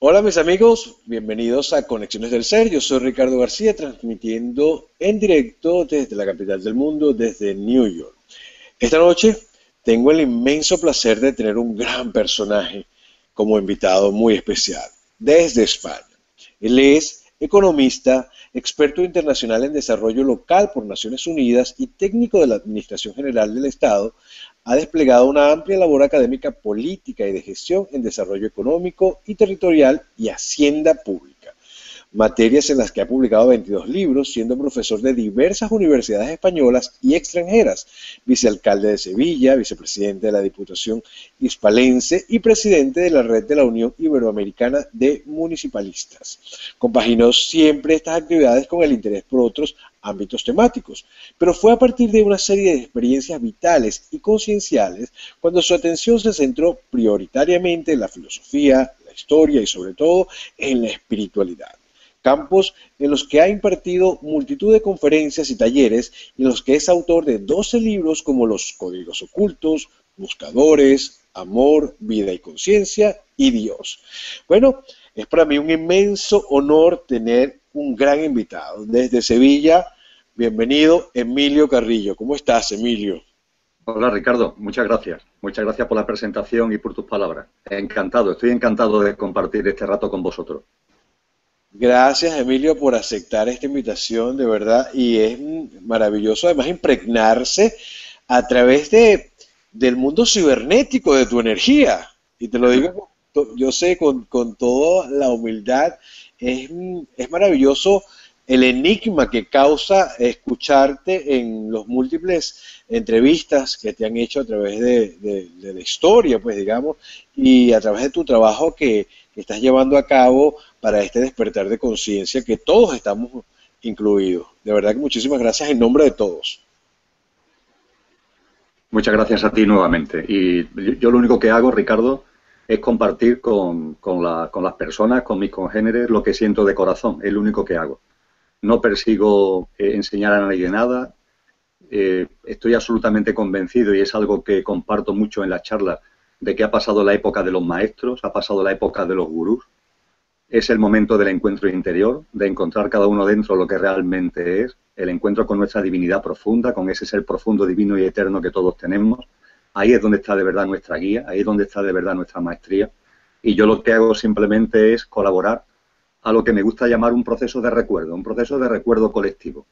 Hola mis amigos, bienvenidos a Conexiones del Ser. Yo soy Ricardo García, transmitiendo en directo desde la capital del mundo, desde New York. Esta noche tengo el inmenso placer de tener un gran personaje como invitado muy especial, desde España. Él es economista, experto internacional en desarrollo local por Naciones Unidas y técnico de la Administración General del Estado. Ha desplegado una amplia labor académica, política y de gestión en desarrollo económico y territorial y hacienda pública, materias en las que ha publicado 22 libros, siendo profesor de diversas universidades españolas y extranjeras, vicealcalde de Sevilla, vicepresidente de la Diputación Hispalense y presidente de la Red de la Unión Iberoamericana de Municipalistas. Compaginó siempre estas actividades con el interés por otros ámbitos temáticos, pero fue a partir de una serie de experiencias vitales y concienciales cuando su atención se centró prioritariamente en la filosofía, la historia y sobre todo en la espiritualidad, campos en los que ha impartido multitud de conferencias y talleres y en los que es autor de 12 libros como Los Códigos Ocultos, Buscadores, Amor, Vida y Conciencia y Dios. Bueno, es para mí un inmenso honor tener un gran invitado. Desde Sevilla, bienvenido Emilio Carrillo. ¿Cómo estás, Emilio? Hola Ricardo, muchas gracias. Muchas gracias por la presentación y por tus palabras. Encantado, estoy encantado de compartir este rato con vosotros. Gracias, Emilio, por aceptar esta invitación, de verdad, y es maravilloso además impregnarse a través del mundo cibernético de tu energía. Y te lo digo, yo sé, con toda la humildad, es maravilloso el enigma que causa escucharte en los múltiples entrevistas que te han hecho a través de la historia, pues digamos, y a través de tu trabajo que estás llevando a cabo para este despertar de conciencia que todos estamos incluidos. De verdad que muchísimas gracias en nombre de todos. Muchas gracias a ti nuevamente. Y yo lo único que hago, Ricardo, es compartir con las personas, con mis congéneres, lo que siento de corazón. Es lo único que hago. No persigo enseñar a nadie nada. Estoy absolutamente convencido, y es algo que comparto mucho en las charlas, de que ha pasado la época de los maestros, ha pasado la época de los gurús. Es el momento del encuentro interior, de encontrar cada uno dentro lo que realmente es, el encuentro con nuestra divinidad profunda, con ese ser profundo, divino y eterno que todos tenemos. Ahí es donde está de verdad nuestra guía, ahí es donde está de verdad nuestra maestría. Y yo lo que hago simplemente es colaborar a lo que me gusta llamar un proceso de recuerdo colectivo.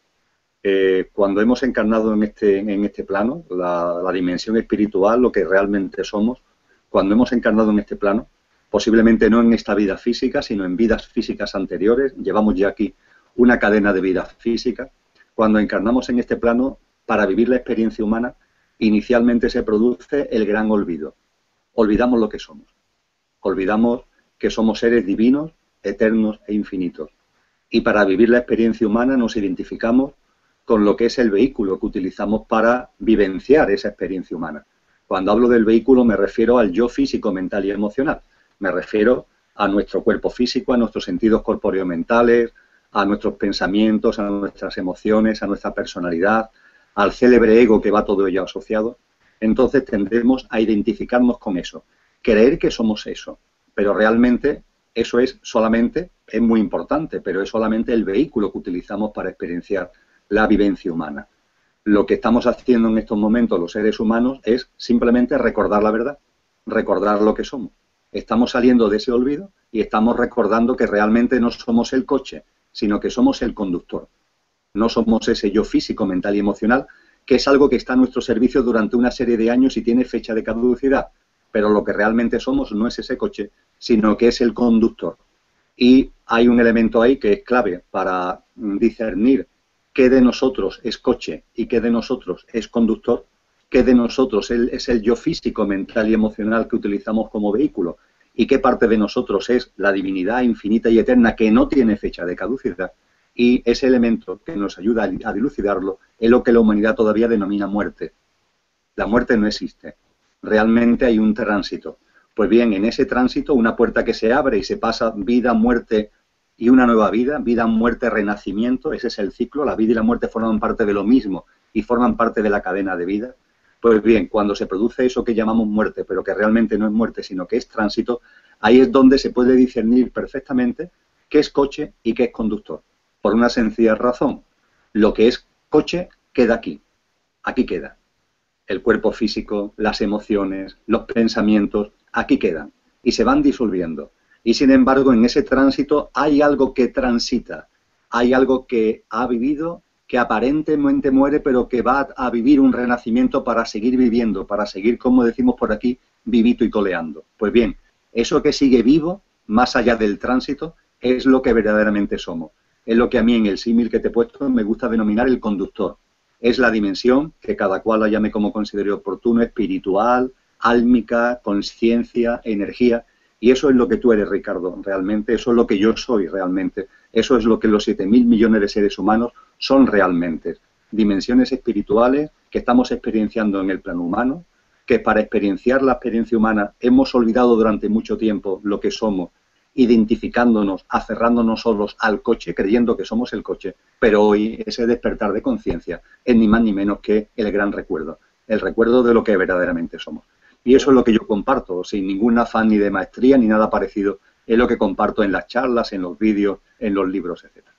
Cuando hemos encarnado en este plano, la dimensión espiritual, lo que realmente somos, cuando hemos encarnado en este plano, posiblemente no en esta vida física, sino en vidas físicas anteriores, llevamos ya aquí una cadena de vidas físicas. Cuando encarnamos en este plano, para vivir la experiencia humana, inicialmente se produce el gran olvido. Olvidamos lo que somos. Olvidamos que somos seres divinos, eternos e infinitos. Y para vivir la experiencia humana nos identificamos con lo que es el vehículo que utilizamos para vivenciar esa experiencia humana. Cuando hablo del vehículo me refiero al yo físico, mental y emocional. Me refiero a nuestro cuerpo físico, a nuestros sentidos corpóreo-mentales, a nuestros pensamientos, a nuestras emociones, a nuestra personalidad, al célebre ego que va todo ello asociado. Entonces tendremos a identificarnos con eso, creer que somos eso, pero realmente eso es muy importante, pero es solamente el vehículo que utilizamos para experienciar la vivencia humana. Lo que estamos haciendo en estos momentos los seres humanos es simplemente recordar la verdad, recordar lo que somos. Estamos saliendo de ese olvido y estamos recordando que realmente no somos el coche, sino que somos el conductor. No somos ese yo físico, mental y emocional, que es algo que está a nuestro servicio durante una serie de años y tiene fecha de caducidad. Pero lo que realmente somos no es ese coche, sino que es el conductor. Y hay un elemento ahí que es clave para discernir qué de nosotros es coche y qué de nosotros es conductor, qué de nosotros es el yo físico, mental y emocional que utilizamos como vehículo y qué parte de nosotros es la divinidad infinita y eterna que no tiene fecha de caducidad. Y ese elemento que nos ayuda a dilucidarlo es lo que la humanidad todavía denomina muerte. La muerte no existe. Realmente hay un tránsito. Pues bien, en ese tránsito, una puerta que se abre y se pasa vida, muerte y una nueva vida, muerte, renacimiento, ese es el ciclo, la vida y la muerte forman parte de lo mismo y forman parte de la cadena de vida. Pues bien, cuando se produce eso que llamamos muerte, pero que realmente no es muerte, sino que es tránsito, Ahí es donde se puede discernir perfectamente qué es coche y qué es conductor. Por una sencilla razón. Lo que es coche queda aquí. Aquí queda. El cuerpo físico, las emociones, los pensamientos, aquí quedan. Y se van disolviendo. Y sin embargo, en ese tránsito hay algo que transita. Hay algo que ha vivido, que aparentemente muere, pero que va a vivir un renacimiento para seguir viviendo, para seguir, como decimos por aquí, vivito y coleando. Pues bien, eso que sigue vivo, más allá del tránsito, es lo que verdaderamente somos. Es lo que a mí en el símil que te he puesto me gusta denominar el conductor. Es la dimensión, que cada cual la llame como considere oportuno, espiritual, álmica, conciencia, energía. Y eso es lo que tú eres, Ricardo, realmente. Eso es lo que yo soy realmente. Eso es lo que los 7.000 millones de seres humanos son realmente. Dimensiones espirituales que estamos experienciando en el plano humano, que para experienciar la experiencia humana hemos olvidado durante mucho tiempo lo que somos, identificándonos, aferrándonos solos al coche, creyendo que somos el coche, pero hoy ese despertar de conciencia es ni más ni menos que el gran recuerdo, el recuerdo de lo que verdaderamente somos. Y eso es lo que yo comparto, sin ningún afán ni de maestría ni nada parecido, es lo que comparto en las charlas, en los vídeos, en los libros, etcétera.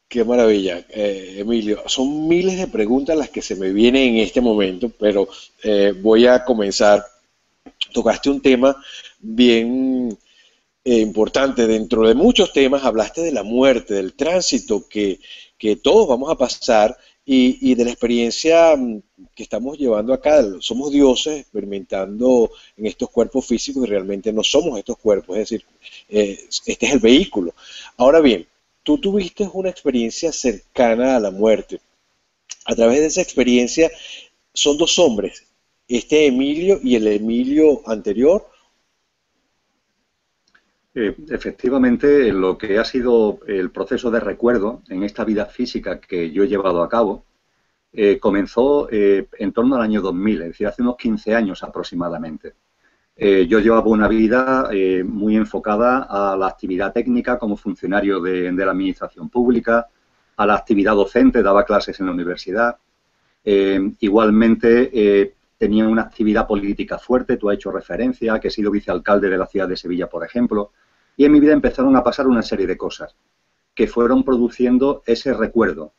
Qué maravilla, Emilio. Son miles de preguntas las que se me vienen en este momento, pero voy a comenzar. Tocaste un tema bien importante. Dentro de muchos temas hablaste de la muerte, del tránsito que todos vamos a pasar y de la experiencia que estamos llevando acá. Somos dioses experimentando en estos cuerpos físicos y realmente no somos estos cuerpos, es decir, este es el vehículo. Ahora bien, tú tuviste una experiencia cercana a la muerte. A través de esa experiencia son dos hombres, este Emilio y el Emilio anterior. Efectivamente, lo que ha sido el proceso de recuerdo en esta vida física que yo he llevado a cabo, comenzó en torno al año 2000, es decir, hace unos 15 años aproximadamente. Yo llevaba una vida muy enfocada a la actividad técnica como funcionario de la administración pública, a la actividad docente, daba clases en la universidad. Igualmente tenía una actividad política fuerte, tú has hecho referencia, que he sido vicealcalde de la ciudad de Sevilla, por ejemplo, y en mi vida empezaron a pasar una serie de cosas que fueron produciendo ese recuerdo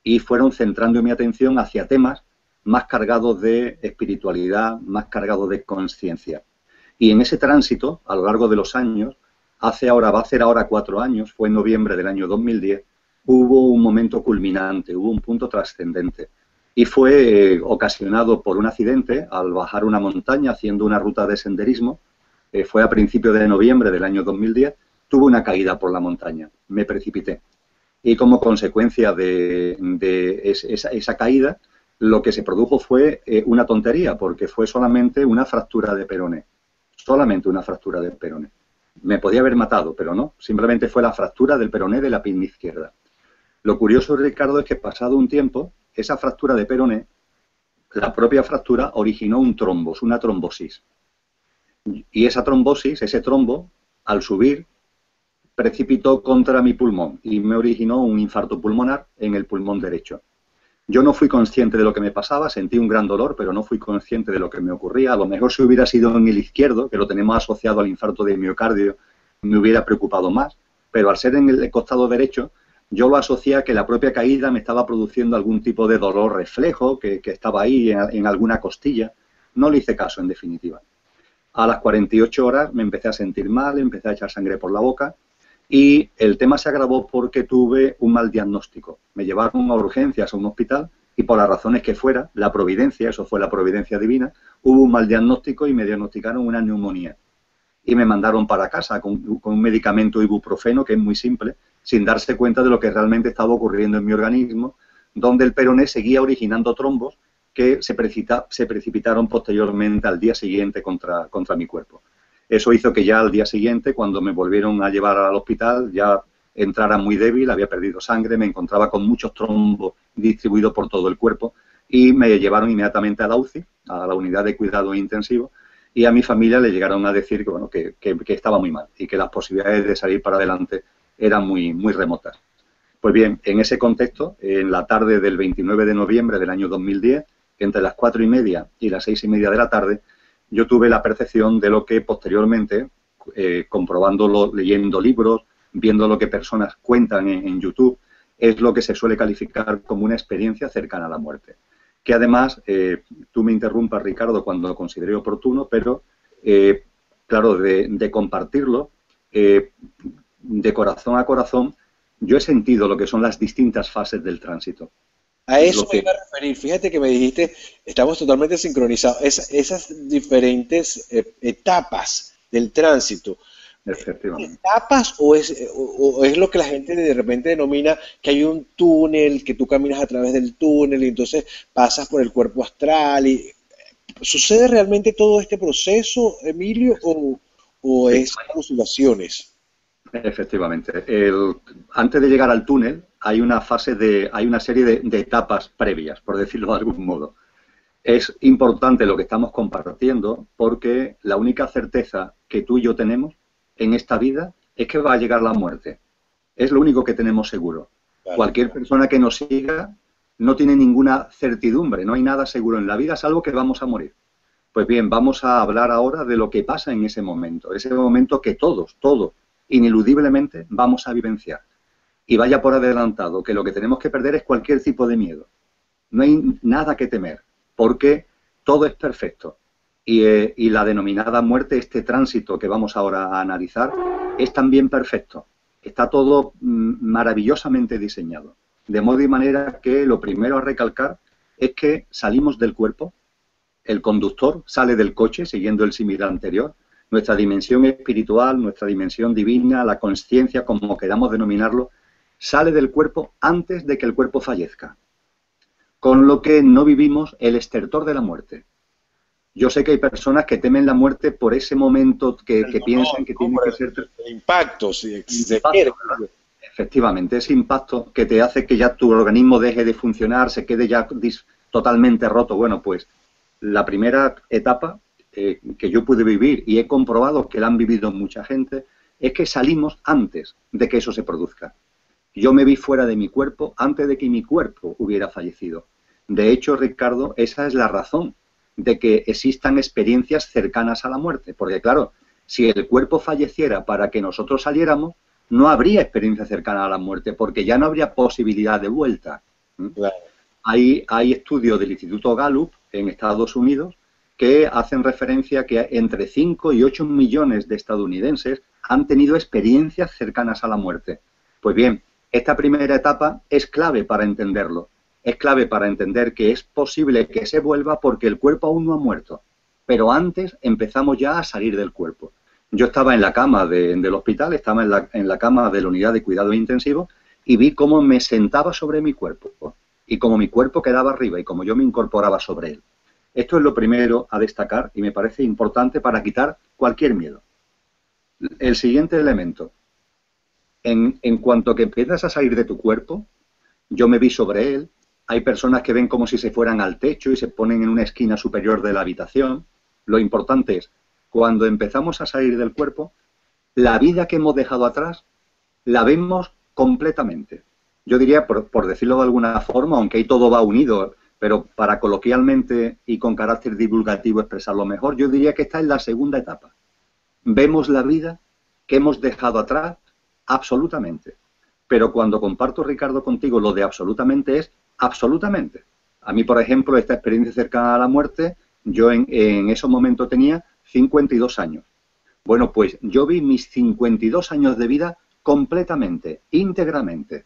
y fueron centrando mi atención hacia temas más cargados de espiritualidad, más cargados de conciencia. Y en ese tránsito, a lo largo de los años, va a hacer ahora 4 años, fue en noviembre del año 2010, hubo un momento culminante, hubo un punto trascendente. Y fue ocasionado por un accidente al bajar una montaña haciendo una ruta de senderismo. Fue a principios de noviembre del año 2010, tuve una caída por la montaña, me precipité. Y como consecuencia de esa caída, lo que se produjo fue una tontería, porque fue solamente una fractura de peroné. Solamente una fractura del peroné. Me podía haber matado, pero no. Simplemente fue la fractura del peroné de la pierna izquierda. Lo curioso, Ricardo, es que pasado un tiempo, esa fractura de peroné, la propia fractura originó un trombos, una trombosis. Y esa trombosis, ese trombo, al subir, precipitó contra mi pulmón y me originó un infarto pulmonar en el pulmón derecho. Yo no fui consciente de lo que me pasaba, sentí un gran dolor, pero no fui consciente de lo que me ocurría. A lo mejor si hubiera sido en el izquierdo, que lo tenemos asociado al infarto de miocardio, me hubiera preocupado más. Pero al ser en el costado derecho, yo lo asocié a que la propia caída me estaba produciendo algún tipo de dolor reflejo, que estaba ahí en alguna costilla. No le hice caso, en definitiva. A las 48 horas me empecé a sentir mal, empecé a echar sangre por la boca. Y el tema se agravó porque tuve un mal diagnóstico. Me llevaron a urgencias a un hospital y por las razones que fuera, la providencia, eso fue la providencia divina, hubo un mal diagnóstico y me diagnosticaron una neumonía. Y me mandaron para casa con un medicamento ibuprofeno que es muy simple, sin darse cuenta de lo que realmente estaba ocurriendo en mi organismo, donde el peroné seguía originando trombos que se precipitaron posteriormente al día siguiente contra mi cuerpo. Eso hizo que ya al día siguiente, cuando me volvieron a llevar al hospital, ya entrara muy débil, había perdido sangre, me encontraba con muchos trombos distribuidos por todo el cuerpo y me llevaron inmediatamente a la UCI, a la unidad de cuidado intensivo, y a mi familia le llegaron a decir que, bueno, que estaba muy mal y que las posibilidades de salir para adelante eran muy remotas. Pues bien, en ese contexto, en la tarde del 29 de noviembre del año 2010, entre las 4:30 y las 6:30 de la tarde, yo tuve la percepción de lo que posteriormente, comprobándolo, leyendo libros, viendo lo que personas cuentan en YouTube, es lo que se suele calificar como una experiencia cercana a la muerte. Que además, tú me interrumpas, Ricardo, cuando considere oportuno, pero claro, de compartirlo, de corazón a corazón, yo he sentido lo que son las distintas fases del tránsito. A eso Lo me que, iba a referir. Fíjate que me dijiste, estamos totalmente sincronizados. Esas diferentes etapas del tránsito. efectivamente. ¿Etapas o es lo que la gente de repente denomina que hay un túnel, que tú caminas a través del túnel y entonces pasas por el cuerpo astral? ¿Sucede realmente todo este proceso, Emilio, o Sí, es alucinaciones? efectivamente. Antes de llegar al túnel hay una hay una serie de etapas previas, por decirlo de algún modo. Es importante lo que estamos compartiendo porque la única certeza que tú y yo tenemos en esta vida es que va a llegar la muerte. Es lo único que tenemos seguro. Claro. Cualquier persona que nos siga no tiene ninguna certidumbre, no hay nada seguro en la vida, salvo que vamos a morir. Pues bien, vamos a hablar ahora de lo que pasa en ese momento que todos, ineludiblemente vamos a vivenciar. Y vaya por adelantado, que lo que tenemos que perder es cualquier tipo de miedo. No hay nada que temer, porque todo es perfecto. Y la denominada muerte, este tránsito que vamos ahora a analizar, es también perfecto. Está todo maravillosamente diseñado. De modo y manera que lo primero a recalcar es que salimos del cuerpo, el conductor sale del coche, siguiendo el símil anterior, nuestra dimensión espiritual, nuestra dimensión divina, la consciencia, como queramos denominarlo, sale del cuerpo antes de que el cuerpo fallezca. Con lo que no vivimos el estertor de la muerte. Yo sé que hay personas que temen la muerte por ese momento que piensan que ¿No? tiene Por que ser el impacto, si se quiere. impacto, ¿verdad? Efectivamente, ese impacto que te hace que ya tu organismo deje de funcionar, se quede ya totalmente roto. Bueno, pues la primera etapa que yo pude vivir y he comprobado que la han vivido mucha gente es que salimos antes de que eso se produzca. Yo me vi fuera de mi cuerpo antes de que mi cuerpo hubiera fallecido. De hecho, Ricardo, esa es la razón de que existan experiencias cercanas a la muerte. Porque, claro, si el cuerpo falleciera para que nosotros saliéramos, no habría experiencia cercana a la muerte, porque ya no habría posibilidad de vuelta. Claro. Hay estudios del Instituto Gallup en Estados Unidos que hacen referencia a que entre 5 y 8 millones de estadounidenses han tenido experiencias cercanas a la muerte. Pues bien, esta primera etapa es clave para entenderlo. Es clave para entender que es posible que se vuelva porque el cuerpo aún no ha muerto. Pero antes empezamos ya a salir del cuerpo. Yo estaba en la cama del hospital, estaba en la cama de la unidad de cuidados intensivos y vi cómo me sentaba sobre mi cuerpo y cómo mi cuerpo quedaba arriba y cómo yo me incorporaba sobre él. Esto es lo primero a destacar y me parece importante para quitar cualquier miedo. El siguiente elemento. En cuanto que empiezas a salir de tu cuerpo, yo me vi sobre él. Hay personas que ven como si se fueran al techo y se ponen en una esquina superior de la habitación. Lo importante es, cuando empezamos a salir del cuerpo, la vida que hemos dejado atrás la vemos completamente. Yo diría, por decirlo de alguna forma, aunque ahí todo va unido, pero para coloquialmente y con carácter divulgativo expresarlo mejor, yo diría que esta es la segunda etapa. Vemos la vida que hemos dejado atrás absolutamente. Pero cuando comparto, Ricardo, contigo lo de absolutamente es absolutamente. A mí, por ejemplo, esta experiencia cercana a la muerte, yo en esos momentos tenía 52 años. Bueno, pues yo vi mis 52 años de vida completamente, íntegramente.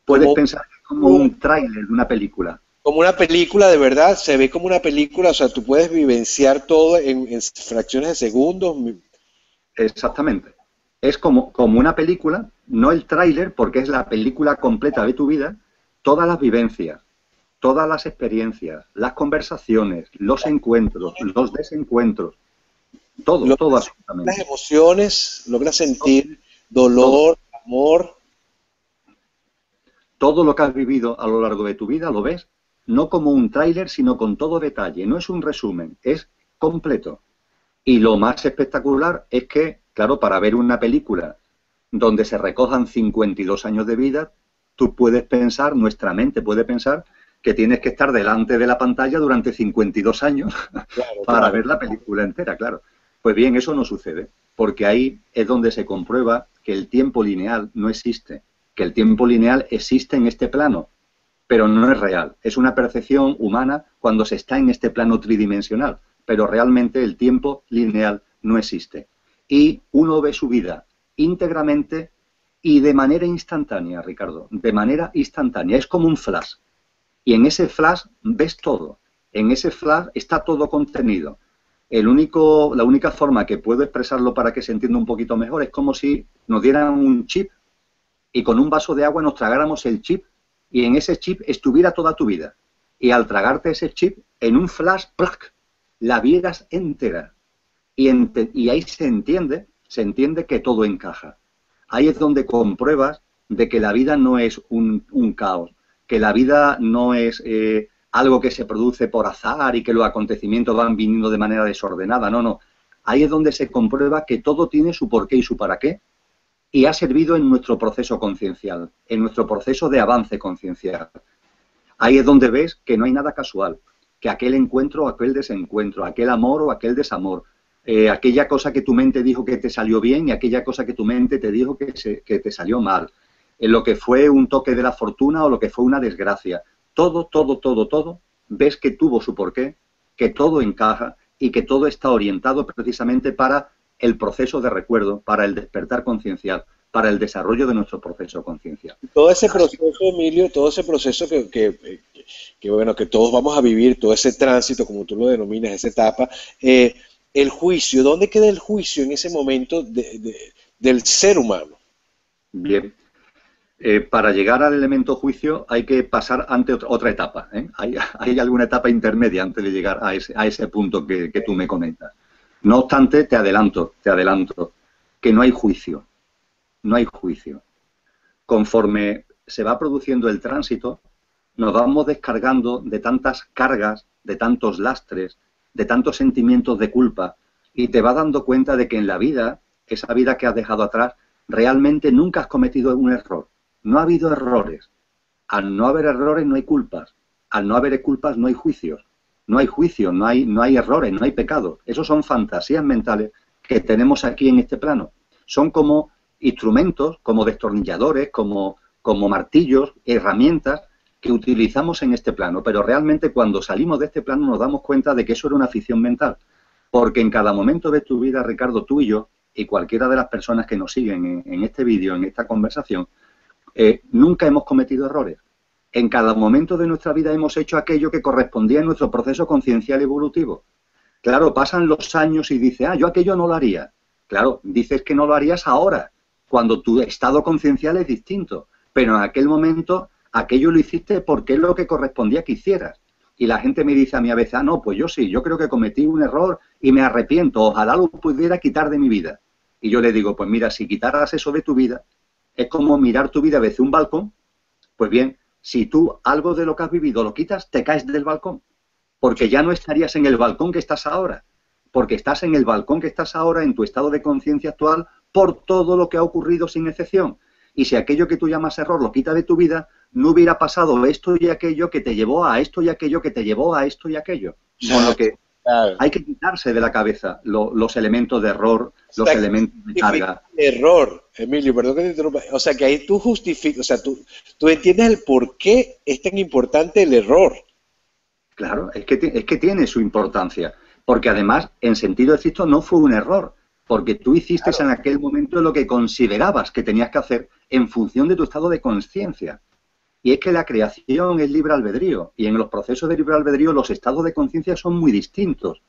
Puedes Como, pensar que es como un tráiler de una película. como una película, de verdad, se ve como una película, o sea, tú puedes vivenciar todo en fracciones de segundos. Exactamente. Es como una película, no el tráiler, porque es la película completa de tu vida, todas las vivencias, todas las experiencias, las conversaciones, los encuentros, los desencuentros, todo Logras sentir las absolutamente. emociones, logras sentir Todo. dolor, amor. Todo lo que has vivido a lo largo de tu vida lo ves no como un tráiler, sino con todo detalle. No es un resumen, es completo. Y lo más espectacular es que, claro, para ver una película donde se recojan 52 años de vida, tú puedes pensar, nuestra mente puede pensar, que tienes que estar delante de la pantalla durante 52 años Claro, para claro. ver la película entera, claro. Pues bien, eso no sucede, porque ahí es donde se comprueba que el tiempo lineal no existe, que el tiempo lineal existe en este plano, pero no es real. Es una percepción humana cuando se está en este plano tridimensional, pero realmente el tiempo lineal no existe. Y uno ve su vida íntegramente y de manera instantánea, Ricardo, de manera instantánea. Es como un flash. Y en ese flash ves todo. En ese flash está todo contenido. La única forma que puedo expresarlo para que se entienda un poquito mejor es como si nos dieran un chip y con un vaso de agua nos tragáramos el chip y en ese chip estuviera toda tu vida. Y al tragarte ese chip, en un flash, ¡plac!, la vieras entera. Y ahí se entiende que todo encaja. Ahí es donde compruebas de que la vida no es un caos, que la vida no es algo que se produce por azar y que los acontecimientos van viniendo de manera desordenada. No, no. Ahí es donde se comprueba que todo tiene su porqué y su para qué y ha servido en nuestro proceso conciencial, en nuestro proceso de avance conciencial. Ahí es donde ves que no hay nada casual, que aquel encuentro o aquel desencuentro, aquel amor o aquel desamor, aquella cosa que tu mente dijo que te salió bien y aquella cosa que tu mente te dijo que te salió mal, en lo que fue un toque de la fortuna o lo que fue una desgracia. Todo, ves que tuvo su porqué, que todo encaja y que todo está orientado precisamente para el proceso de recuerdo, para el despertar conciencial, para el desarrollo de nuestro proceso conciencial. Todo ese proceso, Emilio, todo ese proceso bueno, que todos vamos a vivir, todo ese tránsito, como tú lo denominas, esa etapa, el juicio, ¿dónde queda el juicio en ese momento del ser humano? Bien. Para llegar al elemento juicio hay que pasar ante otra etapa. Hay alguna etapa intermedia antes de llegar a ese punto que tú me comentas. No obstante, te adelanto, que no hay juicio. No hay juicio. Conforme se va produciendo el tránsito, nos vamos descargando de tantas cargas, de tantos lastres, de tantos sentimientos de culpa, y te vas dando cuenta de que en la vida, esa vida que has dejado atrás, realmente nunca has cometido un error. No ha habido errores. Al no haber errores no hay culpas. Al no haber culpas no hay juicios. No hay juicio, no hay errores, no hay pecados. Esos son fantasías mentales que tenemos aquí en este plano. Son como instrumentos, como destornilladores, como martillos, herramientas que utilizamos en este plano. Pero realmente cuando salimos de este plano nos damos cuenta de que eso era una ficción mental. Porque en cada momento de tu vida, Ricardo, tú y yo, y cualquiera de las personas que nos siguen en este vídeo, en esta conversación, nunca hemos cometido errores. En cada momento de nuestra vida hemos hecho aquello que correspondía a nuestro proceso conciencial evolutivo. Claro, pasan los años y dices, yo aquello no lo haría. Claro, dices que no lo harías ahora, cuando tu estado conciencial es distinto. Pero en aquel momento, aquello lo hiciste porque es lo que correspondía que hicieras. Y la gente me dice a mí a veces, no, pues yo sí, yo creo que cometí un error y me arrepiento, ojalá lo pudiera quitar de mi vida. Y yo le digo, pues mira, si quitaras eso de tu vida, es como mirar tu vida desde un balcón. Pues bien, si tú algo de lo que has vivido lo quitas, te caes del balcón. Porque ya no estarías en el balcón que estás ahora. Porque estás en el balcón que estás ahora, en tu estado de conciencia actual, por todo lo que ha ocurrido sin excepción. Y si aquello que tú llamas error lo quita de tu vida, no hubiera pasado esto y aquello que te llevó a esto y aquello que te llevó a esto y aquello. Con lo que hay que quitarse de la cabeza los elementos de error, los elementos de carga. Error, Emilio, perdón que te interrumpa. O sea, que ahí tú justificas, o sea, tú entiendes el por qué es tan importante el error. Claro, es que tiene su importancia. Porque además, en sentido estricto, no fue un error. Porque tú hiciste en aquel momento lo que considerabas que tenías que hacer en función de tu estado de conciencia. Y es que la creación es libre albedrío. Y en los procesos de libre albedrío los estados de conciencia son muy distintos.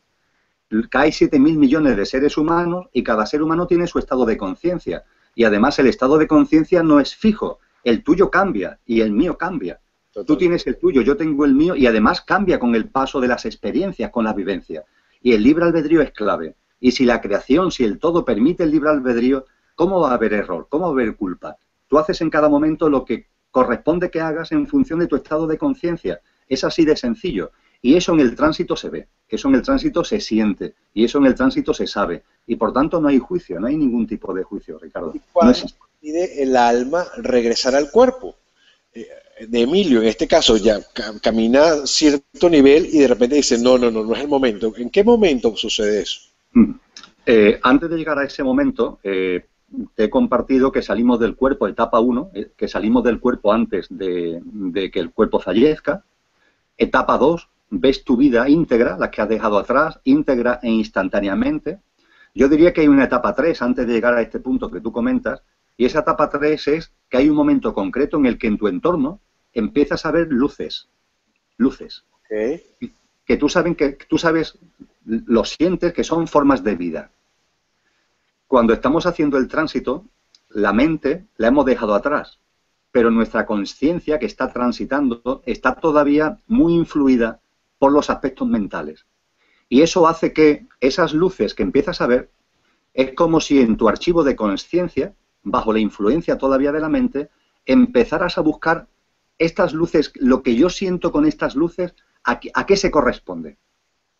Hay 7.000 millones de seres humanos y cada ser humano tiene su estado de conciencia. Y además el estado de conciencia no es fijo. El tuyo cambia y el mío cambia. Total. Tú tienes el tuyo, yo tengo el mío y además cambia con el paso de las experiencias, con la vivencia. Y el libre albedrío es clave. Y si la creación, si el todo permite el libre albedrío, ¿cómo va a haber error? ¿Cómo va a haber culpa? Tú haces en cada momento lo que corresponde que hagas en función de tu estado de conciencia. Es así de sencillo. Y eso en el tránsito se ve, eso en el tránsito se siente, y eso en el tránsito se sabe. Y por tanto no hay juicio, no hay ningún tipo de juicio, Ricardo. ¿Y cuándo decide el alma regresar al cuerpo? De Emilio, en este caso, ya camina a cierto nivel y de repente dice, no es el momento. ¿En qué momento sucede eso? Antes de llegar a ese momento, te he compartido que salimos del cuerpo, etapa 1, que salimos del cuerpo antes de que el cuerpo fallezca. Etapa 2, ves tu vida íntegra, la que has dejado atrás, íntegra e instantáneamente. Yo diría que hay una etapa 3 antes de llegar a este punto que tú comentas, y esa etapa 3 es que hay un momento concreto en el que en tu entorno empiezas a ver luces, luces, Ok. que tú sabes, lo sientes que son formas de vida. Cuando estamos haciendo el tránsito, la mente la hemos dejado atrás, pero nuestra conciencia que está transitando está todavía muy influida por los aspectos mentales. Y eso hace que esas luces que empiezas a ver, es como si en tu archivo de conciencia, bajo la influencia todavía de la mente, empezaras a buscar estas luces, lo que yo siento con estas luces, a qué se corresponde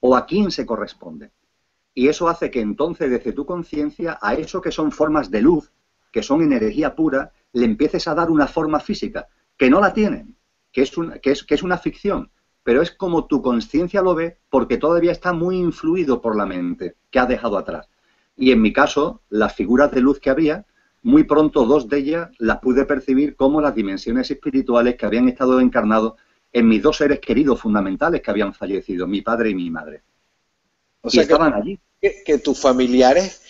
o a quién se corresponde. Y eso hace que entonces desde tu conciencia a eso que son formas de luz, que son energía pura, le empieces a dar una forma física, que no la tienen, que es una ficción, pero es como tu conciencia lo ve porque todavía está muy influido por la mente que has dejado atrás. Y en mi caso, las figuras de luz que había, muy pronto dos de ellas las pude percibir como las dimensiones espirituales que habían estado encarnados en mis dos seres queridos fundamentales que habían fallecido, mi padre y mi madre. O Y sea estaban allí. que tus familiares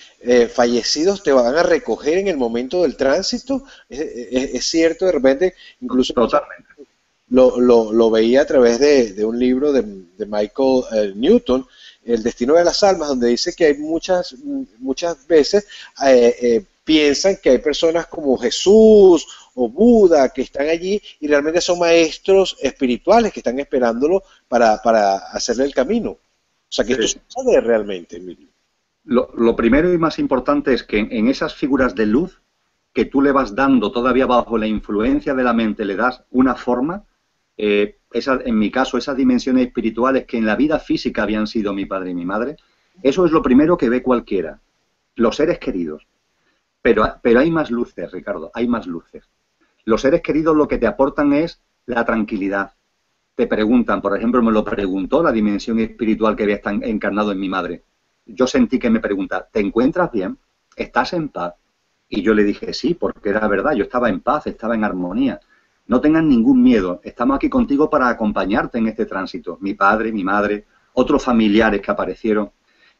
fallecidos te van a recoger en el momento del tránsito. Es cierto, de repente, incluso Totalmente. lo veía a través de un libro de Michael Newton, El destino de las almas, donde dice que hay muchas veces piensan que hay personas como Jesús o Buda que están allí y realmente son maestros espirituales que están esperándolo para hacerle el camino. O sea que esto Sí. sucede realmente, Emilio. Lo primero y más importante es que en esas figuras de luz que tú le vas dando todavía bajo la influencia de la mente, le das una forma, en mi caso, esas dimensiones espirituales que en la vida física habían sido mi padre y mi madre, eso es lo primero que ve cualquiera, los seres queridos. Pero hay más luces, Ricardo, hay más luces. Los seres queridos lo que te aportan es la tranquilidad. Te preguntan, por ejemplo, me lo preguntó la dimensión espiritual que había encarnado en mi madre. Yo sentí que me pregunta, ¿te encuentras bien? ¿Estás en paz? Y yo le dije, sí, porque era verdad, yo estaba en paz, estaba en armonía. No tengas ningún miedo, estamos aquí contigo para acompañarte en este tránsito. Mi padre, mi madre, otros familiares que aparecieron.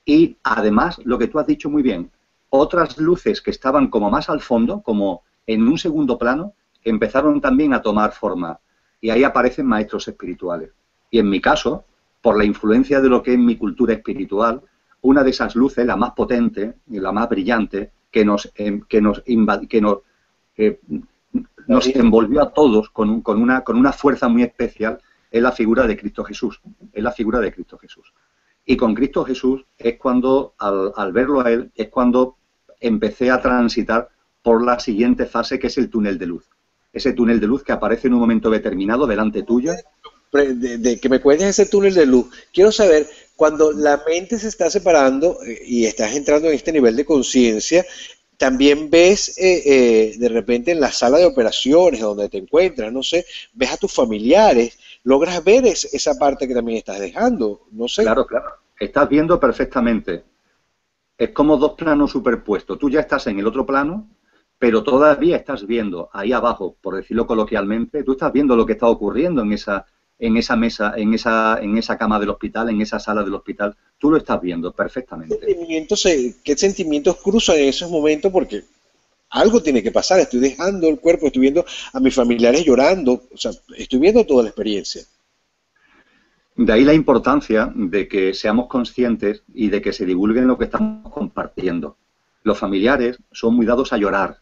Y además, lo que tú has dicho muy bien, otras luces que estaban como más al fondo, como en un segundo plano, empezaron también a tomar forma. Y ahí aparecen maestros espirituales. Y en mi caso, por la influencia de lo que es mi cultura espiritual, una de esas luces, la más potente y la más brillante, que nos envolvió a todos con una fuerza muy especial, es la figura de Cristo Jesús. Es la figura de Cristo Jesús. Y con Cristo Jesús es cuando, al verlo a Él, es cuando empecé a transitar por la siguiente fase, que es el túnel de luz. Ese túnel de luz que aparece en un momento determinado delante tuyo. De que me cuentes ese túnel de luz. Quiero saber, cuando la mente se está separando y estás entrando en este nivel de conciencia, también ves de repente en la sala de operaciones donde te encuentras, no sé, ves a tus familiares, logras ver esa parte que también estás dejando, no sé. Claro, claro. Estás viendo perfectamente. Es como dos planos superpuestos. Tú ya estás en el otro plano, pero todavía estás viendo ahí abajo, por decirlo coloquialmente, tú estás viendo lo que está ocurriendo en esa mesa, en esa cama del hospital, en esa sala del hospital. Tú lo estás viendo perfectamente. ¿Qué sentimientos cruzan en esos momentos? Porque algo tiene que pasar, estoy dejando el cuerpo, estoy viendo a mis familiares llorando, o sea, estoy viendo toda la experiencia. De ahí la importancia de que seamos conscientes y de que se divulguen lo que estamos compartiendo. Los familiares son muy dados a llorar.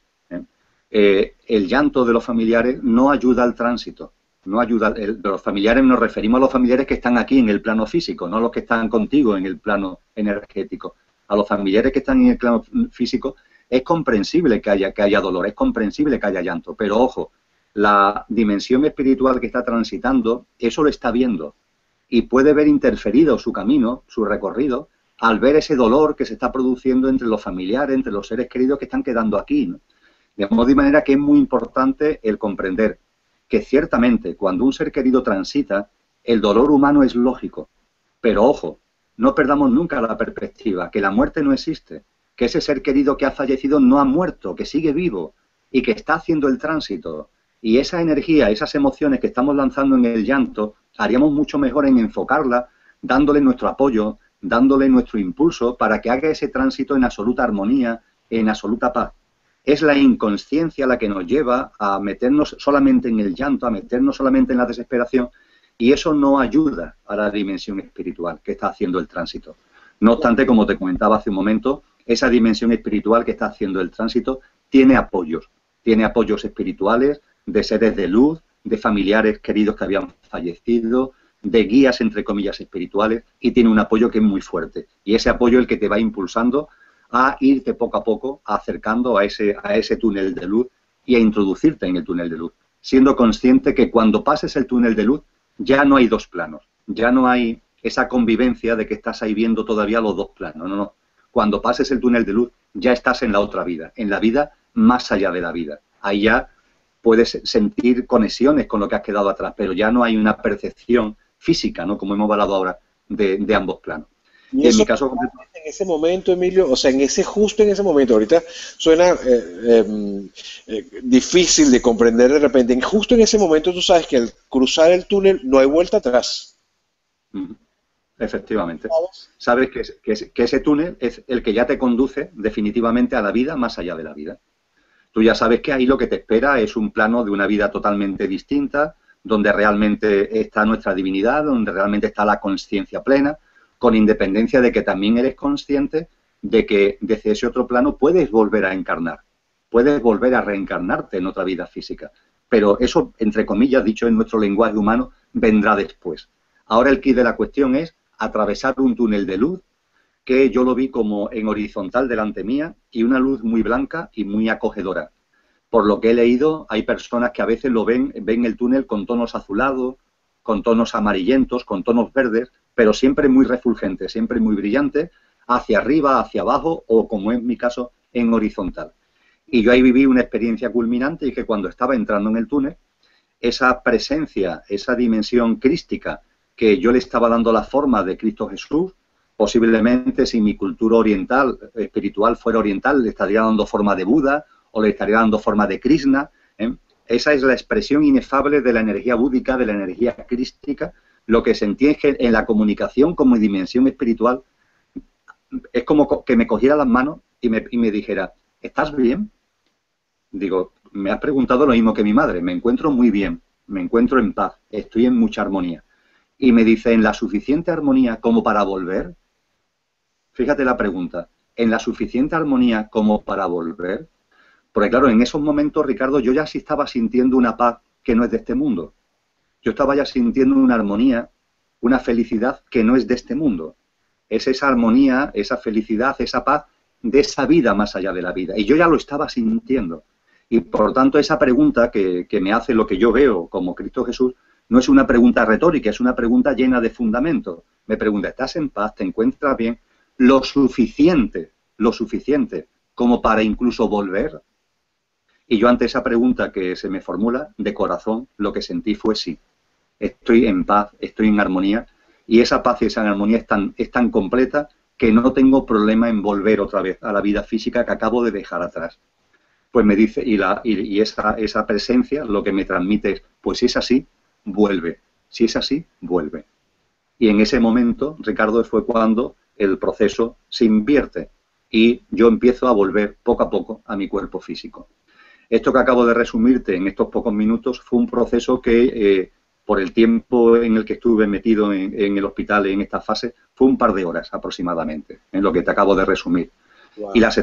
¿eh? El llanto de los familiares no ayuda al tránsito. No ayuda. De los familiares nos referimos a los familiares que están aquí en el plano físico, no a los que están contigo en el plano energético. A los familiares que están en el plano físico es comprensible que haya dolor, es comprensible que haya llanto. Pero ojo, la dimensión espiritual que está transitando, eso lo está viendo y puede ver interferido su camino, su recorrido, al ver ese dolor que se está produciendo entre los familiares, entre los seres queridos que están quedando aquí, ¿no? De manera que es muy importante el comprender que ciertamente cuando un ser querido transita, el dolor humano es lógico, pero ojo, no perdamos nunca la perspectiva, que la muerte no existe, que ese ser querido que ha fallecido no ha muerto, que sigue vivo y que está haciendo el tránsito. Y esa energía, esas emociones que estamos lanzando en el llanto, haríamos mucho mejor en enfocarla, dándole nuestro apoyo, dándole nuestro impulso para que haga ese tránsito en absoluta armonía, en absoluta paz. Es la inconsciencia la que nos lleva a meternos solamente en el llanto, a meternos solamente en la desesperación, y eso no ayuda a la dimensión espiritual que está haciendo el tránsito. No obstante, como te comentaba hace un momento, esa dimensión espiritual que está haciendo el tránsito tiene apoyos espirituales, de seres de luz, de familiares queridos que habían fallecido, de guías, entre comillas, espirituales, y tiene un apoyo que es muy fuerte. Y ese apoyo es el que te va impulsando a irte poco a poco acercando a ese túnel de luz y a introducirte en el túnel de luz, siendo consciente que cuando pases el túnel de luz ya no hay dos planos, ya no hay esa convivencia de que estás ahí viendo todavía los dos planos, no. Cuando pases el túnel de luz ya estás en la otra vida, en la vida más allá de la vida. Ahí ya puedes sentir conexiones con lo que has quedado atrás, pero ya no hay una percepción física, ¿no? Como hemos hablado ahora, de ambos planos. Y en eso mi caso, en ese momento, Emilio, o sea, justo en ese momento, ahorita suena difícil de comprender de repente, justo en ese momento tú sabes que al cruzar el túnel no hay vuelta atrás. efectivamente, sabes que ese túnel es el que ya te conduce definitivamente a la vida más allá de la vida. Tú ya sabes que ahí lo que te espera es un plano de una vida totalmente distinta, donde realmente está nuestra divinidad, donde realmente está la consciencia plena, con independencia de que también eres consciente de que desde ese otro plano puedes volver a encarnar, puedes volver a reencarnarte en otra vida física. Pero eso, entre comillas, dicho en nuestro lenguaje humano, vendrá después. Ahora el quid de la cuestión es atravesar un túnel de luz, que yo lo vi como en horizontal delante mía, y una luz muy blanca y muy acogedora. Por lo que he leído, hay personas que a veces ven el túnel con tonos azulados, con tonos amarillentos, con tonos verdes, pero siempre muy refulgente, siempre muy brillante, hacia arriba, hacia abajo, o como es mi caso, en horizontal. Y yo ahí viví una experiencia culminante, y que cuando estaba entrando en el túnel, esa presencia, esa dimensión crística, que yo le estaba dando la forma de Cristo Jesús, posiblemente si mi cultura oriental, espiritual fuera oriental, le estaría dando forma de Buda, o le estaría dando forma de Krishna. Esa es la expresión inefable de la energía búdica, de la energía crística. Lo que sentí es que en la comunicación como dimensión espiritual es como que me cogiera las manos y me dijera, ¿estás bien? Digo, me has preguntado lo mismo que mi madre. Me encuentro muy bien, me encuentro en paz, estoy en mucha armonía. Y me dice, ¿en la suficiente armonía como para volver? Fíjate la pregunta, ¿en la suficiente armonía como para volver? Porque claro, en esos momentos, Ricardo, yo ya sí estaba sintiendo una paz que no es de este mundo. Yo estaba ya sintiendo una armonía, una felicidad que no es de este mundo. Es esa armonía, esa felicidad, esa paz de esa vida más allá de la vida. Y yo ya lo estaba sintiendo. Y por tanto, esa pregunta que me hace lo que yo veo como Cristo Jesús, no es una pregunta retórica, es una pregunta llena de fundamento. Me pregunta, ¿estás en paz? ¿Te encuentras bien? Lo suficiente como para incluso volver. Y yo ante esa pregunta que se me formula, de corazón, lo que sentí fue sí. Estoy en paz, estoy en armonía, y esa paz y esa armonía es tan completa que no tengo problema en volver otra vez a la vida física que acabo de dejar atrás. Pues me dice, y esa presencia lo que me transmite es, pues si es así, vuelve. Si es así, vuelve. Y en ese momento, Ricardo, fue cuando el proceso se invierte y yo empiezo a volver poco a poco a mi cuerpo físico. Esto que acabo de resumirte en estos pocos minutos fue un proceso que, por el tiempo en el que estuve metido en el hospital en esta fase, fue un par de horas aproximadamente, en lo que te acabo de resumir. Wow. Y las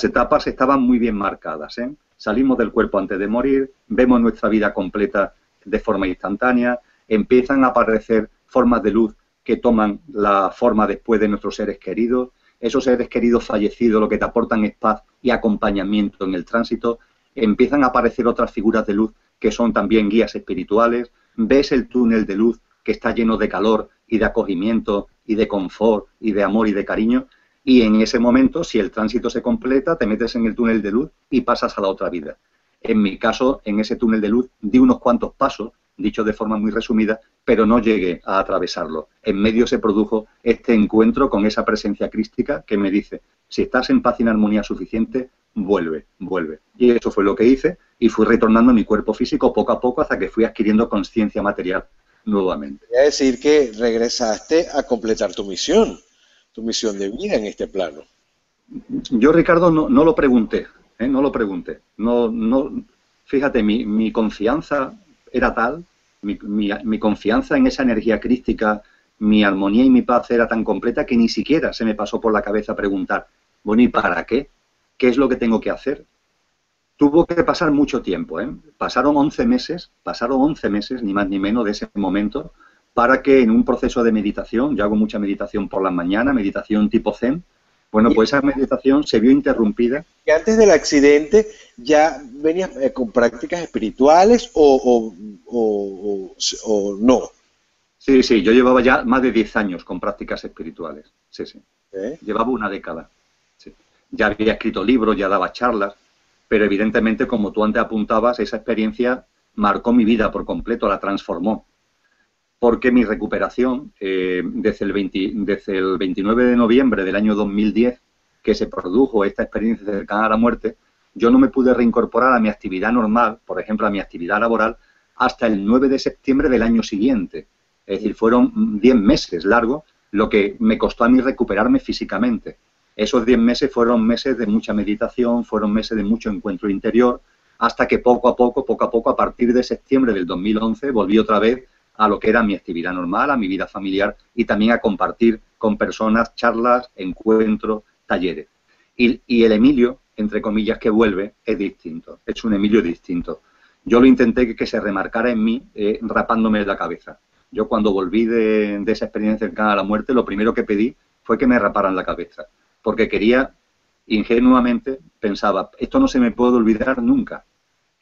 etapas estaban muy bien marcadas, ¿eh? Salimos del cuerpo antes de morir, vemos nuestra vida completa de forma instantánea, empiezan a aparecer formas de luz que toman la forma después de nuestros seres queridos. Esos seres queridos fallecidos lo que te aportan es paz y acompañamiento en el tránsito. Empiezan a aparecer otras figuras de luz que son también guías espirituales. Ves el túnel de luz que está lleno de calor y de acogimiento y de confort y de amor y de cariño. Y en ese momento, si el tránsito se completa, te metes en el túnel de luz y pasas a la otra vida. En mi caso, en ese túnel de luz, di unos cuantos pasos dicho de forma muy resumida, pero no llegué a atravesarlo. En medio se produjo este encuentro con esa presencia crística que me dice, si estás en paz y en armonía suficiente, vuelve, vuelve. Y eso fue lo que hice y fui retornando a mi cuerpo físico poco a poco hasta que fui adquiriendo conciencia material nuevamente. Quiere decir que regresaste a completar tu misión de vida en este plano. Yo, Ricardo, no lo pregunté, no lo pregunté. Fíjate, mi confianza era tal, mi confianza en esa energía crística, mi armonía y mi paz era tan completa que ni siquiera se me pasó por la cabeza preguntar, bueno, ¿y para qué? ¿Qué es lo que tengo que hacer? Tuvo que pasar mucho tiempo, ¿eh? Pasaron 11 meses, ni más ni menos, de ese momento, para que en un proceso de meditación, yo hago mucha meditación por las mañanas, meditación tipo Zen, bueno, Y, pues esa meditación se vio interrumpida. y antes del accidente, ¿ya venías con prácticas espirituales o no? Sí, sí, yo llevaba ya más de 10 años con prácticas espirituales, sí, sí. ¿Eh? Llevaba una década, sí. Ya había escrito libros, ya daba charlas, pero evidentemente, como tú antes apuntabas, esa experiencia marcó mi vida por completo, la transformó. Porque mi recuperación, desde el 29 de noviembre del año 2010, que se produjo esta experiencia cercana a la muerte, yo no me pude reincorporar a mi actividad normal, por ejemplo, a mi actividad laboral, hasta el 9 de septiembre del año siguiente. Es decir, fueron 10 meses largos, lo que me costó a mí recuperarme físicamente. Esos 10 meses fueron meses de mucha meditación, fueron meses de mucho encuentro interior, hasta que poco a poco, a partir de septiembre del 2011, volví otra vez a lo que era mi actividad normal, a mi vida familiar y también a compartir con personas charlas, encuentros, talleres. Y el Emilio, entre comillas, que vuelve, es distinto, es un Emilio distinto. Yo lo intenté que se remarcara en mí rapándome la cabeza. Yo cuando volví de esa experiencia cercana a la muerte, lo primero que pedí fue que me raparan la cabeza, porque quería, ingenuamente, pensaba, esto no se me puede olvidar nunca.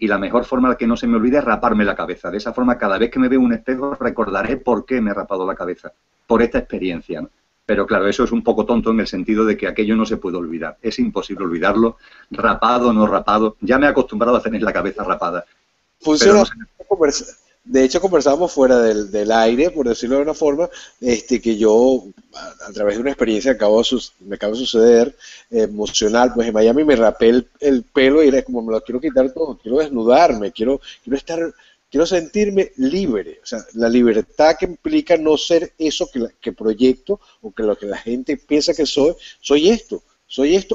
Y la mejor forma de que no se me olvide es raparme la cabeza. De esa forma, cada vez que me veo en un espejo, recordaré por qué me he rapado la cabeza. Por esta experiencia, ¿no? Pero claro, eso es un poco tonto en el sentido de que aquello no se puede olvidar. Es imposible olvidarlo, rapado o no rapado. Ya me he acostumbrado a tener la cabeza rapada. Pero Funciona. no se me... De hecho, conversábamos fuera del aire, por decirlo de una forma, que yo, a través de una experiencia que me acaba de suceder, emocional, pues en Miami me rapé el pelo y era como, me lo quiero quitar todo, quiero desnudarme, quiero sentirme libre. O sea, la libertad que implica no ser eso que proyecto o que lo que la gente piensa que soy esto,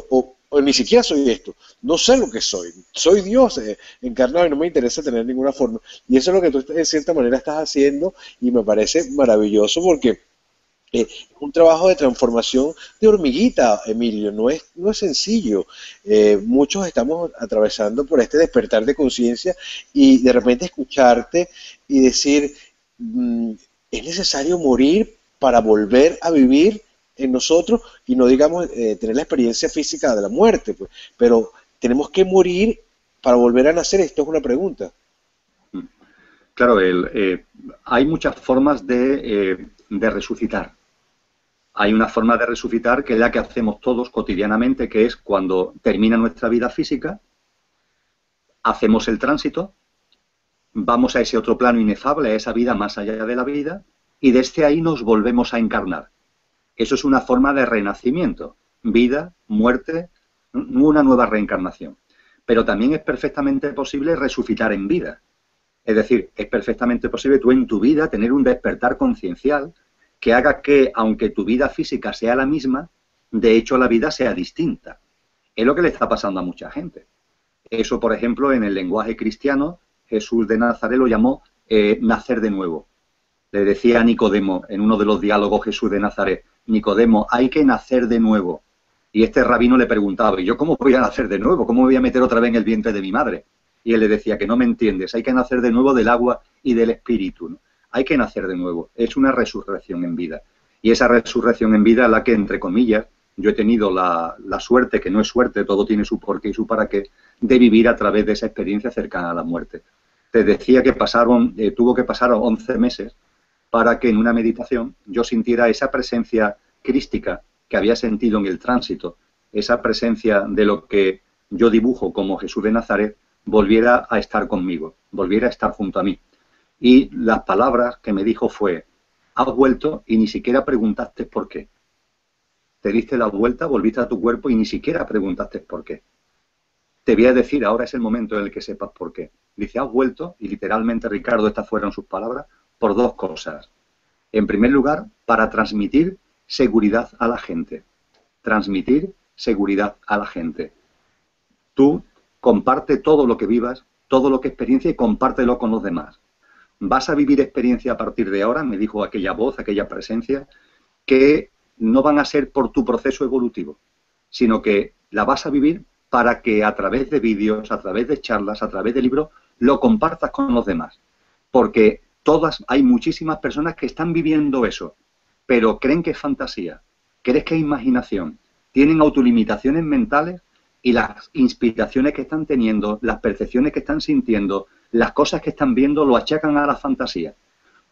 o ni siquiera soy esto, no sé lo que soy Dios encarnado y no me interesa tener ninguna forma. Y eso es lo que tú de cierta manera estás haciendo y me parece maravilloso porque es un trabajo de transformación de hormiguita, Emilio, no es sencillo. Muchos estamos atravesando por este despertar de conciencia y de repente escucharte y decir, es necesario morir para volver a vivir en nosotros y no digamos tener la experiencia física de la muerte, pues, pero tenemos que morir para volver a nacer. Esto es una pregunta. Claro, hay muchas formas de resucitar. Hay una forma de resucitar que es la que hacemos todos cotidianamente, que es cuando termina nuestra vida física, hacemos el tránsito, vamos a ese otro plano inefable, a esa vida más allá de la vida, y desde ahí nos volvemos a encarnar. Eso es una forma de renacimiento, vida, muerte, una nueva reencarnación. Pero también es perfectamente posible resucitar en vida. Es decir, es perfectamente posible tú en tu vida tener un despertar conciencial que haga que, aunque tu vida física sea la misma, de hecho la vida sea distinta. Es lo que le está pasando a mucha gente. Eso, por ejemplo, en el lenguaje cristiano, Jesús de Nazaret lo llamó nacer de nuevo. Le decía a Nicodemo, en uno de los diálogos Jesús de Nazaret, Nicodemo, hay que nacer de nuevo. Y este rabino le preguntaba, ¿y yo cómo voy a nacer de nuevo? ¿Cómo me voy a meter otra vez en el vientre de mi madre? Y él le decía que no me entiendes, hay que nacer de nuevo del agua y del espíritu, ¿no? Hay que nacer de nuevo, es una resurrección en vida. Y esa resurrección en vida es la que, entre comillas, yo he tenido la suerte, que no es suerte, todo tiene su porqué y su para qué, de vivir a través de esa experiencia cercana a la muerte. Te decía que tuvo que pasar 11 meses para que en una meditación yo sintiera esa presencia crística que había sentido en el tránsito, esa presencia de lo que yo dibujo como Jesús de Nazaret, volviera a estar conmigo, volviera a estar junto a mí. Y las palabras que me dijo fue, has vuelto y ni siquiera preguntaste por qué. Te diste la vuelta, volviste a tu cuerpo y ni siquiera preguntaste por qué. Te voy a decir, ahora es el momento en el que sepas por qué. Dice, has vuelto, y literalmente, Ricardo, estas fueron sus palabras, por dos cosas. En primer lugar, para transmitir seguridad a la gente. Transmitir seguridad a la gente. Tú comparte todo lo que vivas, todo lo que experiencia y compártelo con los demás. Vas a vivir experiencia a partir de ahora, me dijo aquella voz, aquella presencia, que no van a ser por tu proceso evolutivo, sino que la vas a vivir para que a través de vídeos, a través de charlas, a través de libros, lo compartas con los demás. Porque hay muchísimas personas que están viviendo eso, pero creen que es fantasía, creen que es imaginación, tienen autolimitaciones mentales y las inspiraciones que están teniendo, las percepciones que están sintiendo, las cosas que están viendo, lo achacan a la fantasía.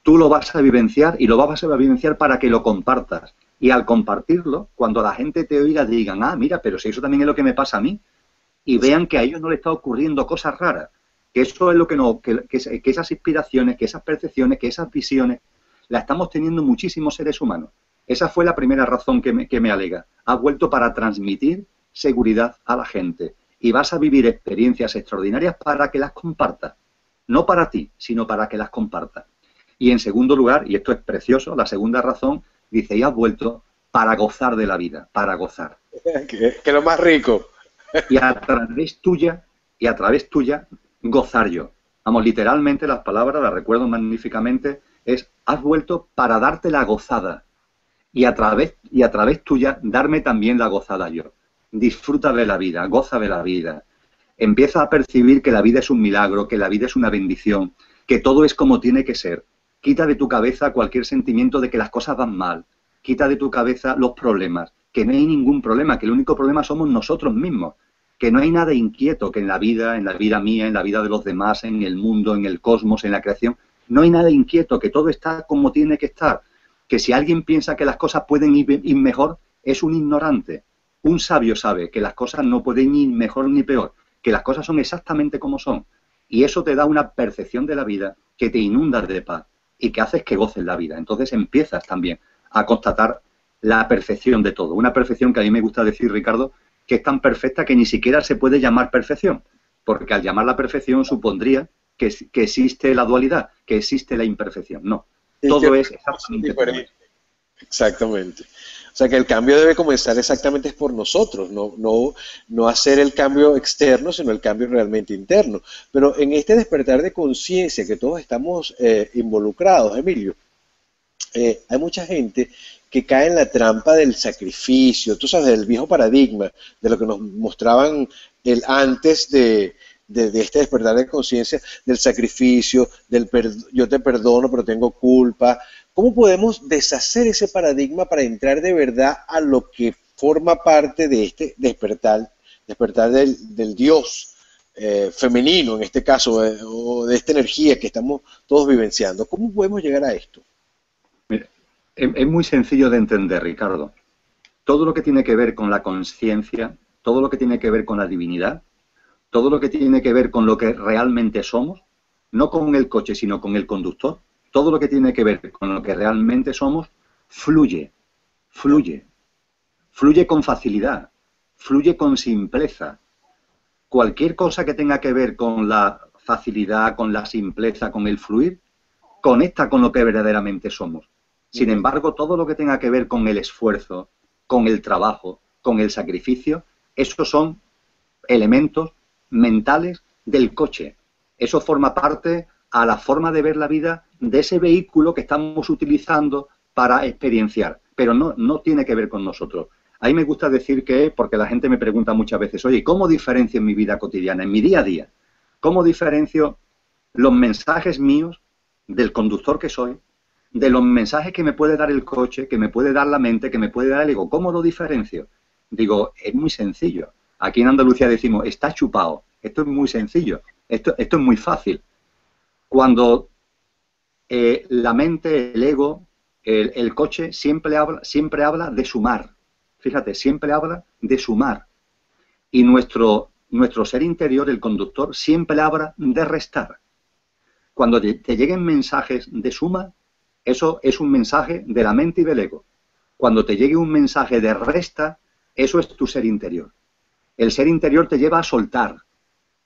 Tú lo vas a vivenciar y lo vas a vivenciar para que lo compartas. Y al compartirlo, cuando la gente te oiga, digan, ah, mira, pero si eso también es lo que me pasa a mí, y vean que a ellos no les está ocurriendo cosas raras, que eso es lo que no, que esas inspiraciones, que esas percepciones, que esas visiones, las estamos teniendo muchísimos seres humanos. Esa fue la primera razón que me alega. Has vuelto para transmitir seguridad a la gente y vas a vivir experiencias extraordinarias para que las compartas. No para ti, sino para que las compartas. Y en segundo lugar, y esto es precioso, la segunda razón, dice, y has vuelto para gozar de la vida, para gozar. Que lo más rico. Y a través tuya, gozar yo. Vamos, literalmente las palabras, las recuerdo magníficamente, es, has vuelto para darte la gozada. Y a través tuya, darme también la gozada yo. Disfruta de la vida, goza de la vida. Empieza a percibir que la vida es un milagro, que la vida es una bendición, que todo es como tiene que ser. Quita de tu cabeza cualquier sentimiento de que las cosas van mal. Quita de tu cabeza los problemas, que no hay ningún problema, que el único problema somos nosotros mismos. Que no hay nada inquieto, que en la vida mía, en la vida de los demás, en el mundo, en el cosmos, en la creación, no hay nada inquieto, que todo está como tiene que estar. Que si alguien piensa que las cosas pueden ir mejor, es un ignorante. Un sabio sabe que las cosas no pueden ir mejor ni peor, que las cosas son exactamente como son. Y eso te da una percepción de la vida que te inunda de paz y que haces que goces la vida. Entonces empiezas también a constatar la perfección de todo. Una perfección que a mí me gusta decir, Ricardo, que es tan perfecta que ni siquiera se puede llamar perfección, porque al llamarla perfección supondría que existe la dualidad, que existe la imperfección. No, todo es exactamente diferente. Exactamente. O sea que el cambio debe comenzar exactamente por nosotros, no hacer el cambio externo, sino el cambio realmente interno. Pero en este despertar de conciencia que todos estamos involucrados, Emilio, hay mucha gente que cae en la trampa del sacrificio, tú sabes, del viejo paradigma, de lo que nos mostraban el antes de este despertar de conciencia, del sacrificio, yo te perdono pero tengo culpa. ¿Cómo podemos deshacer ese paradigma para entrar de verdad a lo que forma parte de este despertar del Dios femenino, en este caso, o de esta energía que estamos todos vivenciando? ¿Cómo podemos llegar a esto? Mira, es muy sencillo de entender, Ricardo. Todo lo que tiene que ver con la conciencia, todo lo que tiene que ver con la divinidad, todo lo que tiene que ver con lo que realmente somos, no con el coche, sino con el conductor, todo lo que tiene que ver con lo que realmente somos, fluye, fluye, fluye con facilidad, fluye con simpleza. Cualquier cosa que tenga que ver con la facilidad, con la simpleza, con el fluir, conecta con lo que verdaderamente somos. Sin embargo, todo lo que tenga que ver con el esfuerzo, con el trabajo, con el sacrificio, esos son elementos mentales del coche. Eso forma parte a la forma de ver la vida de ese vehículo que estamos utilizando para experienciar, pero no tiene que ver con nosotros. Ahí me gusta decir que, porque la gente me pregunta muchas veces, oye, ¿cómo diferencio en mi vida cotidiana, en mi día a día? ¿Cómo diferencio los mensajes míos del conductor que soy, de los mensajes que me puede dar el coche, que me puede dar la mente, que me puede dar el ego? ¿Cómo lo diferencio? Digo, es muy sencillo. Aquí en Andalucía decimos, está chupado. Esto es muy sencillo. Esto es muy fácil. Cuando la mente, el ego, el coche siempre habla de sumar. Fíjate, siempre habla de sumar. Y nuestro ser interior, el conductor, siempre habla de restar. Cuando te lleguen mensajes de suma, eso es un mensaje de la mente y del ego. Cuando te llegue un mensaje de resta, eso es tu ser interior. El ser interior te lleva a soltar.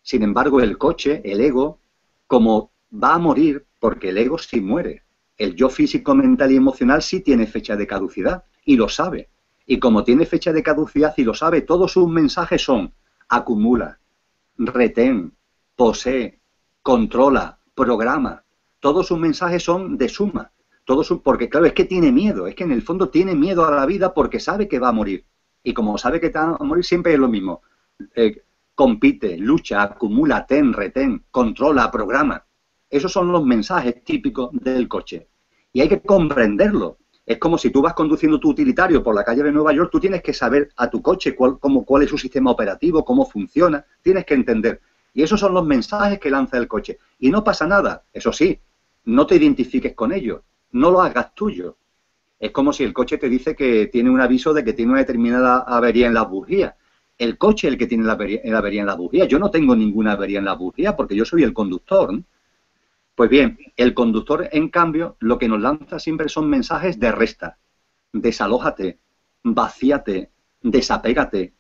Sin embargo, el coche, el ego, como va a morir, porque el ego sí muere. El yo físico, mental y emocional sí tiene fecha de caducidad y lo sabe. Y como tiene fecha de caducidad y lo sabe, todos sus mensajes son: acumula, retén, posee, controla, programa. Todos sus mensajes son de suma. Porque claro, es que tiene miedo, es que en el fondo tiene miedo a la vida porque sabe que va a morir. Y como sabe que va a morir, siempre es lo mismo. Compite, lucha, acumula, retén, controla, programa. Esos son los mensajes típicos del coche. Y hay que comprenderlo. Es como si tú vas conduciendo tu utilitario por la calle de Nueva York, tú tienes que saber a tu coche cuál es su sistema operativo, cómo funciona, tienes que entender. Y esos son los mensajes que lanza el coche. Y no pasa nada, eso sí, no te identifiques con ellos, no lo hagas tuyo. Es como si el coche te dice que tiene un aviso de que tiene una determinada avería en las bujías. El coche es el que tiene la avería en las bujías. Yo no tengo ninguna avería en las bujías porque yo soy el conductor, ¿no? Pues bien, el conductor, en cambio, lo que nos lanza siempre son mensajes de resta. Desalójate, vacíate, desapégate,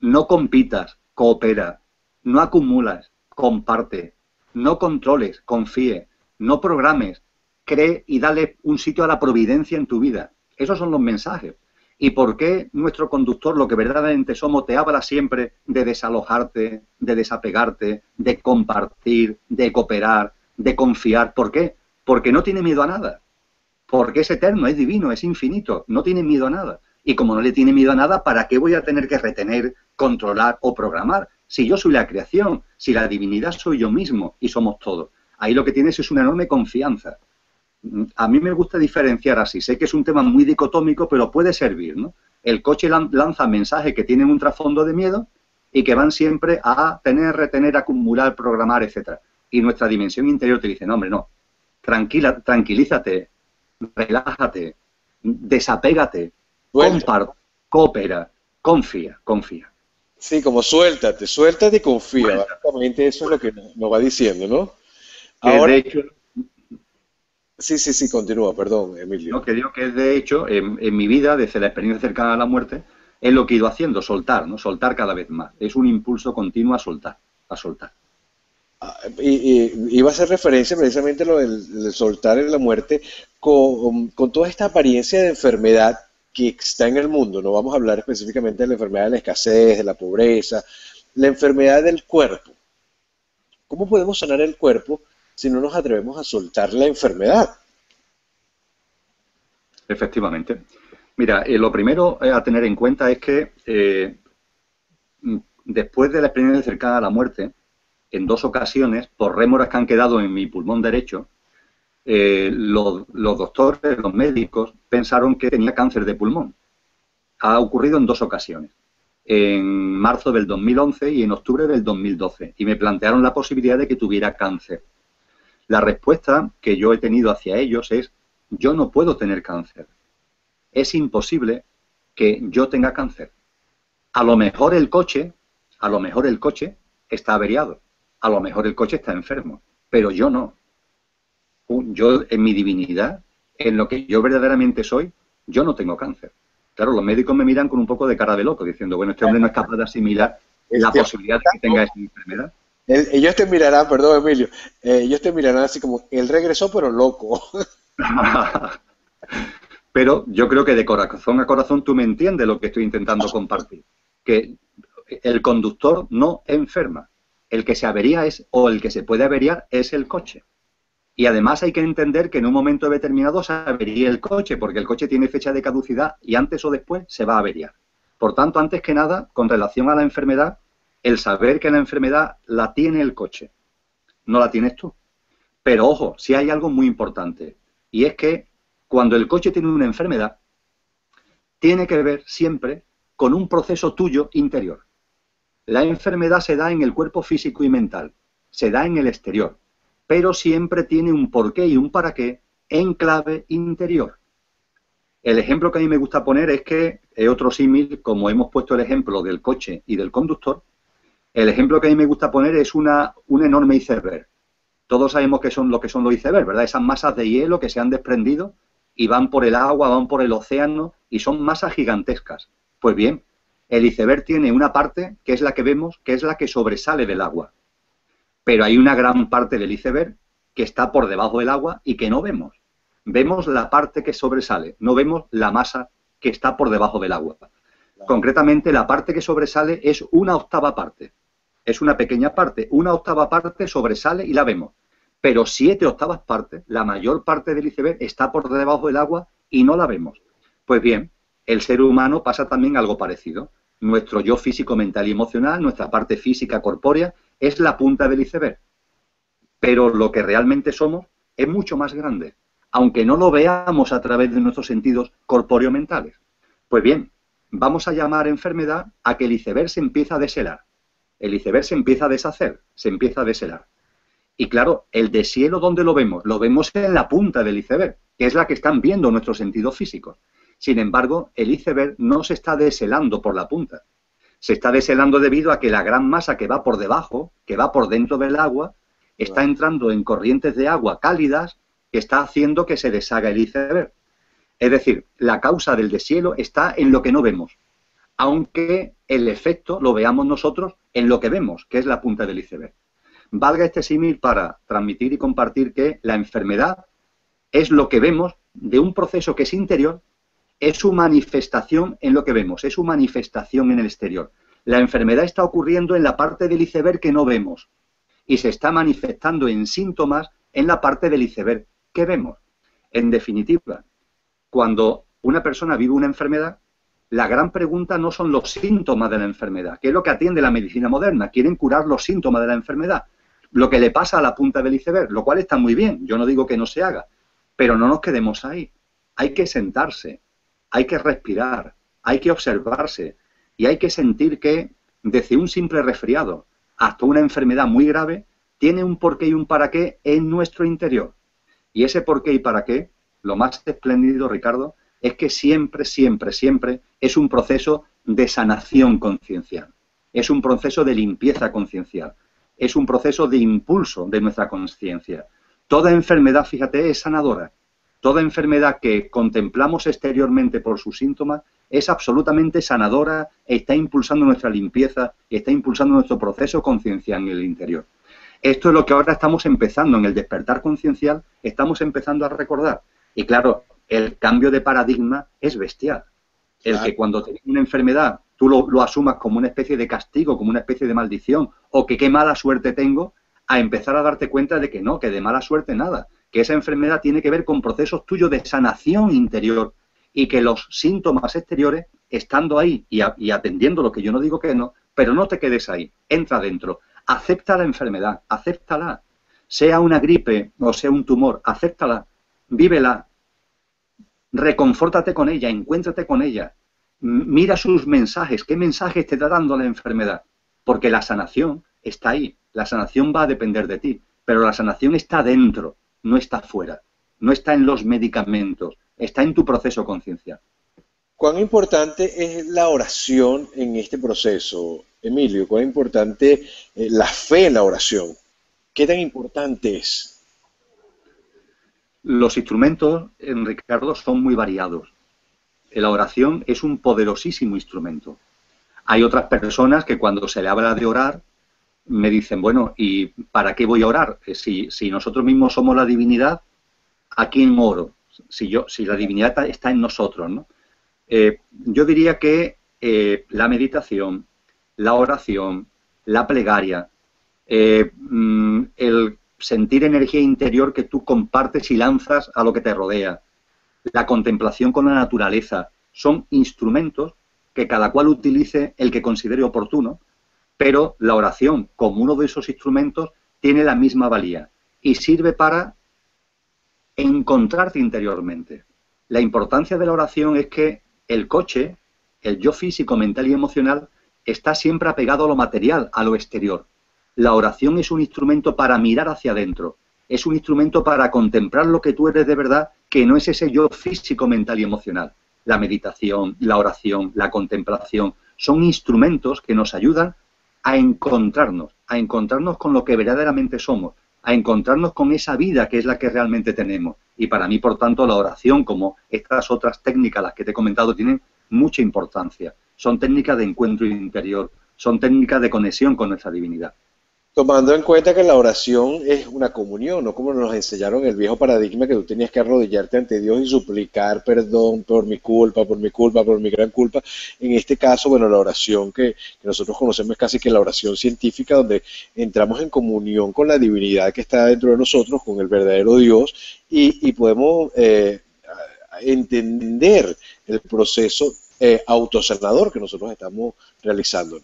no compitas, coopera, no acumulas, comparte, no controles, confíe, no programes, cree y dale un sitio a la providencia en tu vida. Esos son los mensajes. ¿Y por qué nuestro conductor, lo que verdaderamente somos, te habla siempre de desalojarte, de desapegarte, de compartir, de cooperar, de confiar? ¿Por qué? Porque no tiene miedo a nada. Porque es eterno, es divino, es infinito, no tiene miedo a nada. Y como no le tiene miedo a nada, ¿para qué voy a tener que retener, controlar o programar? Si yo soy la creación, si la divinidad soy yo mismo y somos todos. Ahí lo que tienes es una enorme confianza. A mí me gusta diferenciar así. Sé que es un tema muy dicotómico, pero puede servir, ¿no? El coche lanza mensajes que tienen un trasfondo de miedo y que van siempre a tener, retener, acumular, programar, etcétera. Y nuestra dimensión interior te dice: no, hombre, no. Tranquilízate, relájate, desapégate, Suelta. comparte, coopera, confía. Sí, como suéltate y confía. Suelta. Básicamente eso es lo que nos va diciendo, ¿no? Que Ahora, de hecho, sí, continúa, perdón, Emilio. no, que digo que de hecho, en mi vida, desde la experiencia cercana a la muerte, es lo que he ido haciendo, soltar, ¿no? Soltar cada vez más. Es un impulso continuo a soltar, a soltar. Iba a hacer referencia precisamente a lo del soltar en la muerte con toda esta apariencia de enfermedad que está en el mundo. No vamos a hablar específicamente de la enfermedad de la escasez, de la pobreza, la enfermedad del cuerpo. ¿Cómo podemos sanar el cuerpo si no nos atrevemos a soltar la enfermedad? Efectivamente. Mira, lo primero a tener en cuenta es que después de la experiencia cercana a la muerte, en 2 ocasiones, por rémoras que han quedado en mi pulmón derecho, los doctores, los médicos, pensaron que tenía cáncer de pulmón. Ha ocurrido en 2 ocasiones, en marzo del 2011 y en octubre del 2012, y me plantearon la posibilidad de que tuviera cáncer. La respuesta que yo he tenido hacia ellos es: yo no puedo tener cáncer. Es imposible que yo tenga cáncer. A lo mejor el coche está averiado. A lo mejor el coche está enfermo, pero yo no. Yo, en mi divinidad, en lo que yo verdaderamente soy, yo no tengo cáncer. Claro, los médicos me miran con un poco de cara de loco, diciendo: bueno, este hombre no es capaz de asimilar la Este, posibilidad de que tenga esa enfermedad. ellos te mirarán, perdón, Emilio, ellos te mirarán así como, él regresó pero loco. Pero yo creo que de corazón a corazón tú me entiendes lo que estoy intentando compartir. Que el conductor no enferma. El que se avería o el que se puede averiar es el coche. Y además hay que entender que en un momento determinado se avería el coche, porque el coche tiene fecha de caducidad y antes o después se va a averiar. Por tanto, antes que nada, con relación a la enfermedad, el saber que la enfermedad la tiene el coche, no la tienes tú. Pero ojo, sí hay algo muy importante, y es que cuando el coche tiene una enfermedad, tiene que ver siempre con un proceso tuyo interior. La enfermedad se da en el cuerpo físico y mental, se da en el exterior, pero siempre tiene un porqué y un para qué en clave interior. El ejemplo que a mí me gusta poner es que, es otro símil, como hemos puesto el ejemplo del coche y del conductor, el ejemplo que a mí me gusta poner es un enorme iceberg. Todos sabemos que son lo que son los icebergs, ¿verdad? Esas masas de hielo que se han desprendido y van por el agua, van por el océano y son masas gigantescas. Pues bien, el iceberg tiene una parte que es la que vemos, que es la que sobresale del agua. Pero hay una gran parte del iceberg que está por debajo del agua y que no vemos. Vemos la parte que sobresale, no vemos la masa que está por debajo del agua. Concretamente, la parte que sobresale es una octava parte. Es una pequeña parte. Una octava parte sobresale y la vemos. Pero 7 octavas partes, la mayor parte del iceberg, está por debajo del agua y no la vemos. Pues bien, el ser humano pasa también algo parecido. Nuestro yo físico, mental y emocional, nuestra parte física, corpórea, es la punta del iceberg. Pero lo que realmente somos es mucho más grande, aunque no lo veamos a través de nuestros sentidos corpóreo-mentales. Pues bien, vamos a llamar enfermedad a que el iceberg se empieza a deshelar. El iceberg se empieza a deshacer, se empieza a deshelar. Y claro, el deshielo, ¿dónde lo vemos? Lo vemos en la punta del iceberg, que es la que están viendo nuestros sentidos físicos. Sin embargo, el iceberg no se está deshelando por la punta. Se está deshelando debido a que la gran masa que va por debajo, que va por dentro del agua, está entrando en corrientes de agua cálidas que está haciendo que se deshaga el iceberg. Es decir, la causa del deshielo está en lo que no vemos, aunque el efecto lo veamos nosotros en lo que vemos, que es la punta del iceberg. Valga este símil para transmitir y compartir que la enfermedad es lo que vemos de un proceso que es interior, es su manifestación en lo que vemos, es su manifestación en el exterior. La enfermedad está ocurriendo en la parte del iceberg que no vemos y se está manifestando en síntomas en la parte del iceberg que vemos. En definitiva, cuando una persona vive una enfermedad, la gran pregunta no son los síntomas de la enfermedad, que es lo que atiende la medicina moderna. Quieren curar los síntomas de la enfermedad, lo que le pasa a la punta del iceberg, lo cual está muy bien, yo no digo que no se haga, pero no nos quedemos ahí. Hay que sentarse, hay que respirar, hay que observarse y hay que sentir que desde un simple resfriado hasta una enfermedad muy grave tiene un porqué y un para qué en nuestro interior. Y ese porqué y para qué, lo más espléndido, Ricardo, es que siempre, siempre, siempre es un proceso de sanación conciencial. Es un proceso de limpieza conciencial. Es un proceso de impulso de nuestra conciencia. Toda enfermedad, fíjate, es sanadora. Toda enfermedad que contemplamos exteriormente por sus síntomas es absolutamente sanadora, está impulsando nuestra limpieza, está impulsando nuestro proceso conciencial en el interior. Esto es lo que ahora estamos empezando, en el despertar conciencial, estamos empezando a recordar. Y claro, el cambio de paradigma es bestial. El que cuando tienes una enfermedad tú lo asumas como una especie de castigo, como una especie de maldición, o que qué mala suerte tengo, a empezar a darte cuenta de que no, que de mala suerte nada, que esa enfermedad tiene que ver con procesos tuyos de sanación interior y que los síntomas exteriores, estando ahí y atendiendo lo que yo no digo que no, pero no te quedes ahí, entra dentro, acepta la enfermedad, acéptala, sea una gripe o sea un tumor, acéptala, vívela, reconfórtate con ella, encuéntrate con ella, mira sus mensajes, qué mensajes te está dando la enfermedad, porque la sanación está ahí, la sanación va a depender de ti, pero la sanación está dentro, no está fuera, no está en los medicamentos, está en tu proceso conciencial. ¿Cuán importante es la oración en este proceso, Emilio? ¿Cuán importante la fe en la oración? ¿Qué tan importante es? Los instrumentos, Ricardo, son muy variados. La oración es un poderosísimo instrumento. Hay otras personas que cuando se le habla de orar, me dicen, bueno, ¿y para qué voy a orar? Si nosotros mismos somos la divinidad, ¿a quién oro? Si la divinidad está en nosotros, ¿no? Yo diría que la meditación, la oración, la plegaria, el sentir energía interior que tú compartes y lanzas a lo que te rodea, la contemplación con la naturaleza, son instrumentos que cada cual utilice el que considere oportuno, pero la oración, como uno de esos instrumentos, tiene la misma valía y sirve para encontrarte interiormente. La importancia de la oración es que el coche, el yo físico, mental y emocional, está siempre apegado a lo material, a lo exterior. La oración es un instrumento para mirar hacia adentro, es un instrumento para contemplar lo que tú eres de verdad, que no es ese yo físico, mental y emocional. La meditación, la oración, la contemplación, son instrumentos que nos ayudan a encontrarnos con lo que verdaderamente somos. a encontrarnos con esa vida que es la que realmente tenemos. Y para mí, por tanto, la oración, como estas otras técnicas, las que te he comentado, tienen mucha importancia. Son técnicas de encuentro interior, son técnicas de conexión con nuestra divinidad. Tomando en cuenta que la oración es una comunión, no como nos enseñaron el viejo paradigma que tú tenías que arrodillarte ante Dios y suplicar perdón por mi culpa, por mi culpa, por mi gran culpa. En este caso, bueno, la oración que nosotros conocemos es casi que la oración científica, donde entramos en comunión con la divinidad que está dentro de nosotros, con el verdadero Dios, y podemos entender el proceso autosanador que nosotros estamos realizando.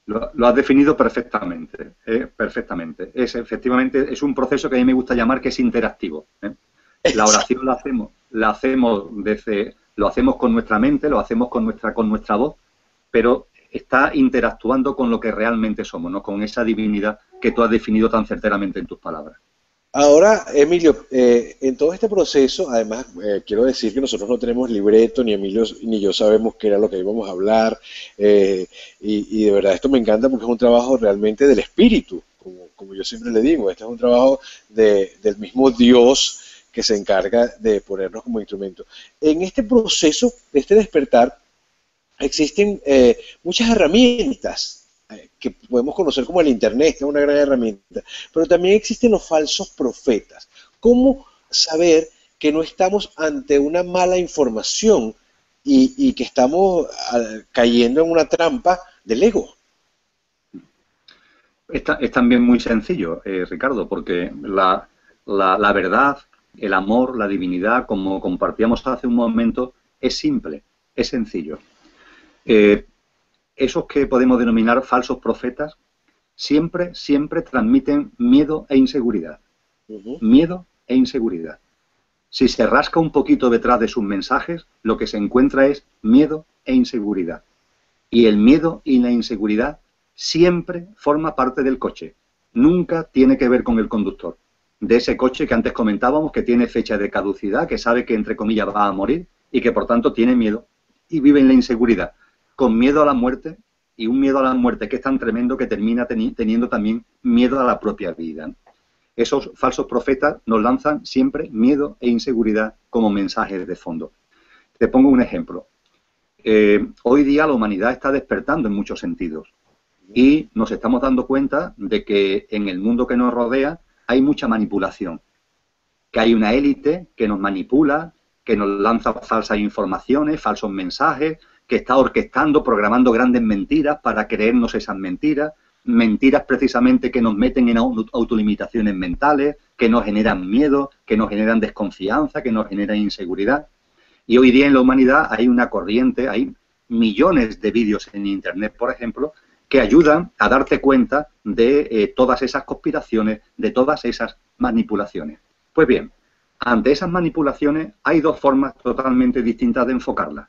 Lo has definido perfectamente, perfectamente. Efectivamente, es un proceso que a mí me gusta llamar que es interactivo. La oración lo hacemos con nuestra mente, lo hacemos con nuestra voz, pero está interactuando con lo que realmente somos, ¿no? Con esa divinidad que tú has definido tan certeramente en tus palabras. Ahora, Emilio, en todo este proceso, además, quiero decir que nosotros no tenemos libreto, ni Emilio ni yo sabemos qué era lo que íbamos a hablar, y de verdad esto me encanta porque es un trabajo realmente del espíritu, como yo siempre le digo, este es un trabajo del mismo Dios que se encarga de ponernos como instrumento. En este proceso, de este despertar, existen muchas herramientas que podemos conocer como el Internet, que es una gran herramienta, pero también existen los falsos profetas. ¿Cómo saber que no estamos ante una mala información y que estamos cayendo en una trampa del ego? Es también muy sencillo, Ricardo, porque la verdad, el amor, la divinidad, como compartíamos hace un momento, es simple, es sencillo. Esos que podemos denominar falsos profetas siempre transmiten miedo e inseguridad. Miedo e inseguridad. Si se rasca un poquito detrás de sus mensajes, lo que se encuentra es miedo e inseguridad. Y el miedo y la inseguridad siempre forma parte del coche. Nunca tiene que ver con el conductor. De ese coche que antes comentábamos, que tiene fecha de caducidad, que sabe que entre comillas va a morir y que por tanto tiene miedo y vive en la inseguridad. Con miedo a la muerte, y un miedo a la muerte que es tan tremendo que termina teniendo también miedo a la propia vida. Esos falsos profetas nos lanzan siempre miedo e inseguridad como mensajes de fondo. Te pongo un ejemplo. Hoy día la humanidad está despertando en muchos sentidos y nos estamos dando cuenta de que en el mundo que nos rodea hay mucha manipulación, que hay una élite que nos manipula, que nos lanza falsas informaciones, falsos mensajes, que está orquestando, programando grandes mentiras para creernos esas mentiras, mentiras precisamente que nos meten en autolimitaciones mentales, que nos generan miedo, que nos generan desconfianza, que nos generan inseguridad. Y hoy día en la humanidad hay una corriente, hay millones de vídeos en Internet, por ejemplo, que ayudan a darte cuenta de todas esas conspiraciones, de todas esas manipulaciones. Pues bien, ante esas manipulaciones hay dos formas totalmente distintas de enfocarlas.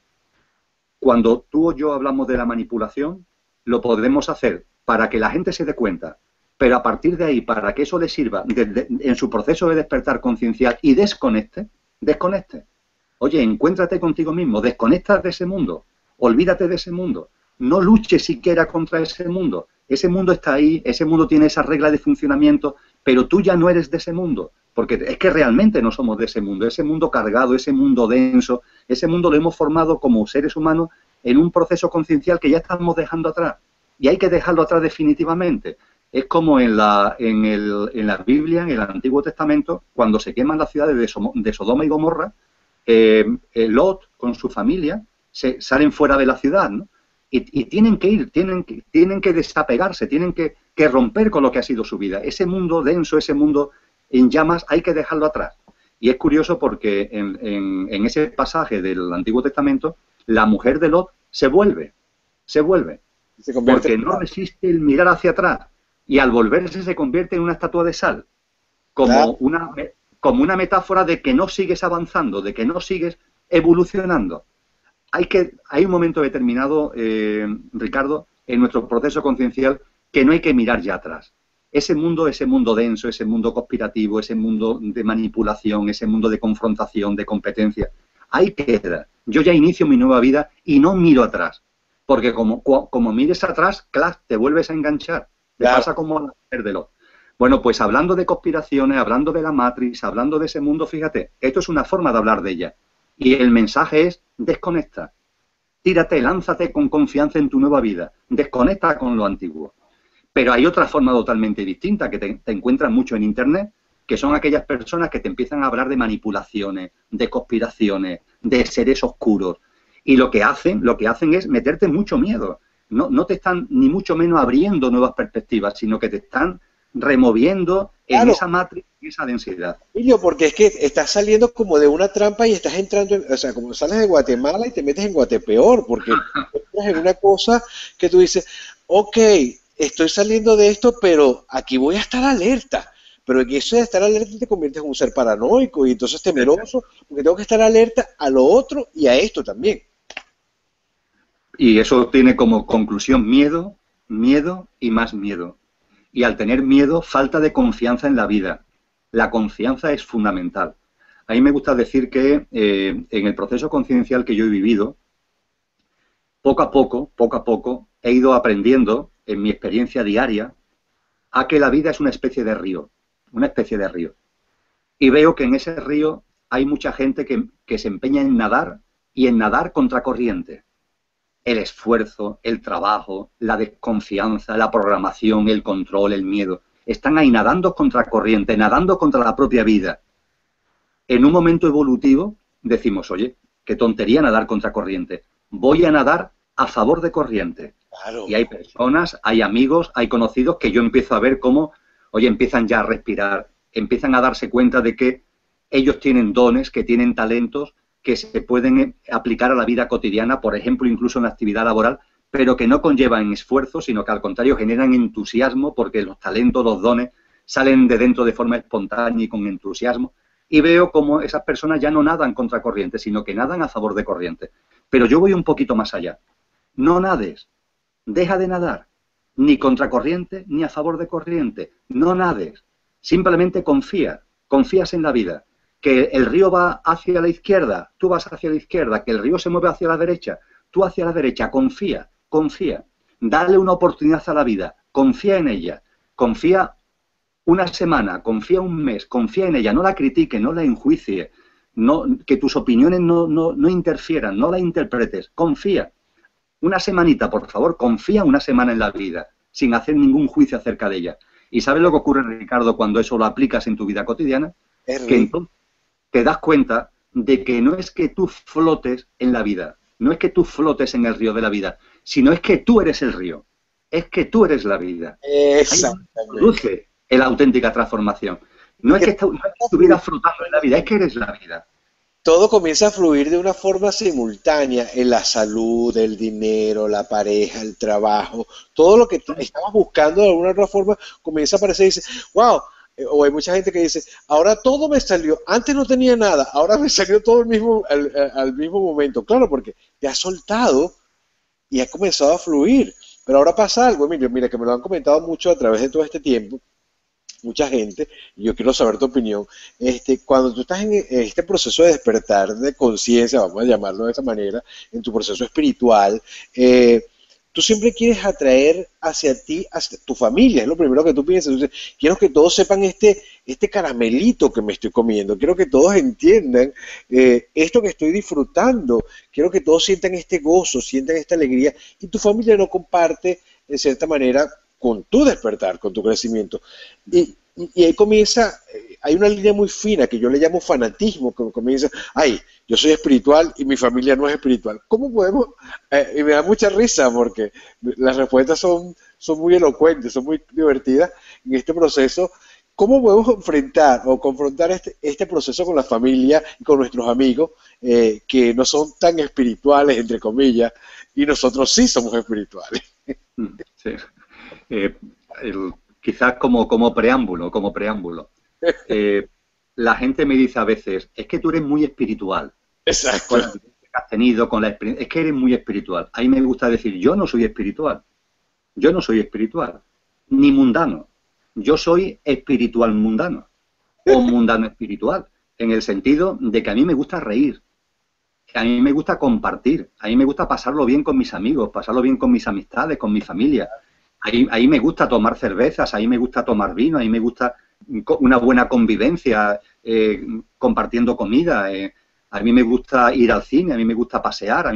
Cuando tú o yo hablamos de la manipulación, lo podemos hacer para que la gente se dé cuenta, pero a partir de ahí, para que eso le sirva en su proceso de despertar conciencial y desconecte. Oye, encuéntrate contigo mismo, desconecta de ese mundo, olvídate de ese mundo, no luches siquiera contra ese mundo. Ese mundo está ahí, ese mundo tiene esa regla de funcionamiento, pero tú ya no eres de ese mundo, porque es que realmente no somos de ese mundo cargado, ese mundo denso, ese mundo lo hemos formado como seres humanos en un proceso conciencial que ya estamos dejando atrás, y hay que dejarlo atrás definitivamente. Es como en la Biblia, en el Antiguo Testamento, cuando se queman las ciudades de Sodoma y Gomorra, Lot con su familia salen fuera de la ciudad, ¿no? Y tienen que ir, tienen que desapegarse, tienen que romper con lo que ha sido su vida. Ese mundo denso, ese mundo en llamas, hay que dejarlo atrás. Y es curioso porque en ese pasaje del Antiguo Testamento, la mujer de Lot se vuelve, porque no resiste el mirar hacia atrás. Y al volverse se convierte en una estatua de sal, como una metáfora de que no sigues avanzando, de que no sigues evolucionando. Hay un momento determinado, Ricardo, en nuestro proceso conciencial que no hay que mirar ya atrás. Ese mundo denso, ese mundo conspirativo, ese mundo de manipulación, ese mundo de confrontación, de competencia, ahí queda. Yo ya inicio mi nueva vida y no miro atrás. Porque como mires atrás, claro, te vuelves a enganchar. Te pasa como a la mujer de Lot. Bueno, pues hablando de conspiraciones, hablando de la Matrix, hablando de ese mundo, fíjate, esto es una forma de hablar de ella. Y el mensaje es: desconecta, tírate, lánzate con confianza en tu nueva vida, desconecta con lo antiguo. Pero hay otra forma totalmente distinta que te encuentras mucho en Internet, que son aquellas personas que te empiezan a hablar de manipulaciones, de conspiraciones, de seres oscuros. Y lo que hacen es meterte mucho miedo. No te están ni mucho menos abriendo nuevas perspectivas, sino que te están removiendo en Claro, esa matriz, en esa densidad. Emilio, porque es que estás saliendo como de una trampa y estás entrando, o sea, como sales de Guatemala y te metes en Guatepeor, porque entras en una cosa que tú dices, ok, estoy saliendo de esto, pero aquí voy a estar alerta. Pero en eso de estar alerta te conviertes en un ser paranoico y entonces temeroso, porque tengo que estar alerta a lo otro y a esto también. Y eso tiene como conclusión miedo, miedo y más miedo. Y al tener miedo, falta de confianza en la vida. La confianza es fundamental. A mí me gusta decir que en el proceso conciencial que yo he vivido, poco a poco, he ido aprendiendo en mi experiencia diaria a que la vida es una especie de río, una especie de río. Y veo que en ese río hay mucha gente que se empeña en nadar y en nadar contracorriente. El esfuerzo, el trabajo, la desconfianza, la programación, el control, el miedo. Están ahí nadando contra corriente, nadando contra la propia vida. En un momento evolutivo decimos, oye, qué tontería nadar contra corriente. Voy a nadar a favor de corriente. Y Claro. hay personas, hay amigos, hay conocidos que yo empiezo a ver cómo, oye, empiezan ya a respirar, empiezan a darse cuenta de que ellos tienen dones, que tienen talentos que se pueden aplicar a la vida cotidiana, por ejemplo, incluso en la actividad laboral, pero que no conllevan esfuerzo, sino que al contrario generan entusiasmo porque los talentos, los dones salen de dentro de forma espontánea y con entusiasmo. Y veo como esas personas ya no nadan contra corriente, sino que nadan a favor de corriente. Pero yo voy un poquito más allá. No nades, deja de nadar, ni contra corriente ni a favor de corriente. No nades, simplemente confía, confías en la vida. Que el río va hacia la izquierda, tú vas hacia la izquierda, que el río se mueve hacia la derecha, tú hacia la derecha, confía, confía. Dale una oportunidad a la vida, confía en ella, confía una semana, confía un mes, confía en ella, no la critique, no la enjuicie, no, que tus opiniones no interfieran, no la interpretes, confía. Una semanita, por favor, confía una semana en la vida, sin hacer ningún juicio acerca de ella. ¿Y sabes lo que ocurre, Ricardo, cuando eso lo aplicas en tu vida cotidiana? Es Que rico. entonces te das cuenta de que no es que tú flotes en la vida, no es que tú flotes en el río de la vida, sino es que tú eres el río, es que tú eres la vida. Ahí es donde se Exactamente. produce la auténtica transformación. Y No es que que, no es que estuvieras flotando en la vida, es que eres la vida. todo comienza a fluir de una forma simultánea en la salud, el dinero, la pareja, el trabajo, todo lo que estabas buscando de alguna otra forma comienza a aparecer y dices, wow, o hay mucha gente que dice, ahora todo me salió, antes no tenía nada, ahora me salió todo al mismo momento. Claro, porque te has soltado y ha comenzado a fluir. Pero ahora pasa algo, Emilio, mira, que me lo han comentado mucho a través de todo este tiempo, mucha gente, y yo quiero saber tu opinión. Cuando tú estás en este proceso de despertar de conciencia, vamos a llamarlo de esa manera, en tu proceso espiritual, tú siempre quieres atraer hacia ti, hacia tu familia, es lo primero que tú piensas. Entonces, quiero que todos sepan este caramelito que me estoy comiendo, quiero que todos entiendan esto que estoy disfrutando, quiero que todos sientan este gozo, sientan esta alegría, y tu familia no comparte, en cierta manera, con tu despertar, con tu crecimiento. Y ahí comienza, hay una línea muy fina que yo le llamo fanatismo, que comienza, ay, yo soy espiritual y mi familia no es espiritual. ¿Cómo podemos? Y me da mucha risa porque las respuestas son muy elocuentes, son muy divertidas en este proceso. ¿Cómo podemos enfrentar o confrontar este proceso con la familia y con nuestros amigos que no son tan espirituales, entre comillas, y nosotros sí somos espirituales? Sí. Eh, quizás como preámbulo, eh, la gente me dice a veces, es que tú eres muy espiritual, Exacto. con la vivencia que has tenido, con la experiencia, es que eres muy espiritual. A mí me gusta decir, yo no soy espiritual, yo no soy espiritual, ni mundano, yo soy espiritual mundano, o mundano espiritual, en el sentido de que a mí me gusta reír, a mí me gusta compartir, a mí me gusta pasarlo bien con mis amigos, pasarlo bien con mis amistades, con mi familia. Ahí me gusta tomar cervezas, ahí me gusta tomar vino, ahí me gusta una buena convivencia, compartiendo comida. A mí me gusta ir al cine, a mí me gusta pasear.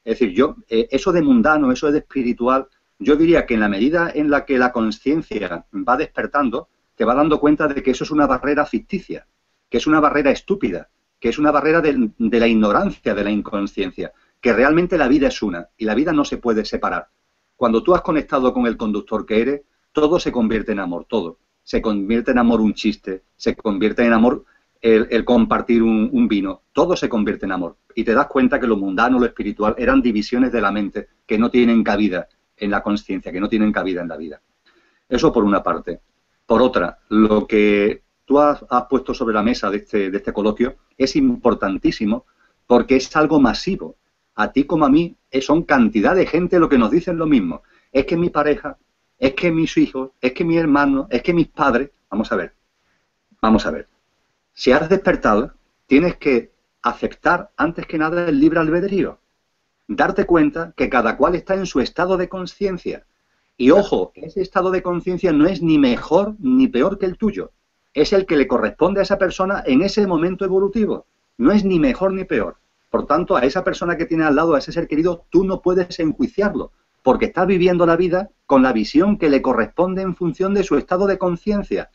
Es decir, eso de mundano, eso de espiritual, yo diría que en la medida en la que la conciencia va despertando, te va dando cuenta de que eso es una barrera ficticia, que es una barrera estúpida, que es una barrera de la ignorancia, de la inconsciencia, que realmente la vida es una y la vida no se puede separar. Cuando tú has conectado con el conductor que eres, todo se convierte en amor, todo. Se convierte en amor un chiste, se convierte en amor el compartir un vino, todo se convierte en amor. Y te das cuenta que lo mundano, lo espiritual, eran divisiones de la mente que no tienen cabida en la conciencia, que no tienen cabida en la vida. Eso por una parte. Por otra, lo que tú has puesto sobre la mesa de este coloquio es importantísimo porque es algo masivo. A ti como a mí son cantidad de gente lo que nos dicen lo mismo. Es que mi pareja, es que mis hijos, es que mi hermano, es que mis padres. Vamos a ver, vamos a ver. Si has despertado, tienes que aceptar antes que nada el libre albedrío. Darte cuenta que cada cual está en su estado de conciencia. Y ojo, ese estado de conciencia no es ni mejor ni peor que el tuyo. Es el que le corresponde a esa persona en ese momento evolutivo. No es ni mejor ni peor. Por tanto, a esa persona que tiene al lado, a ese ser querido, tú no puedes enjuiciarlo, porque está viviendo la vida con la visión que le corresponde en función de su estado de conciencia.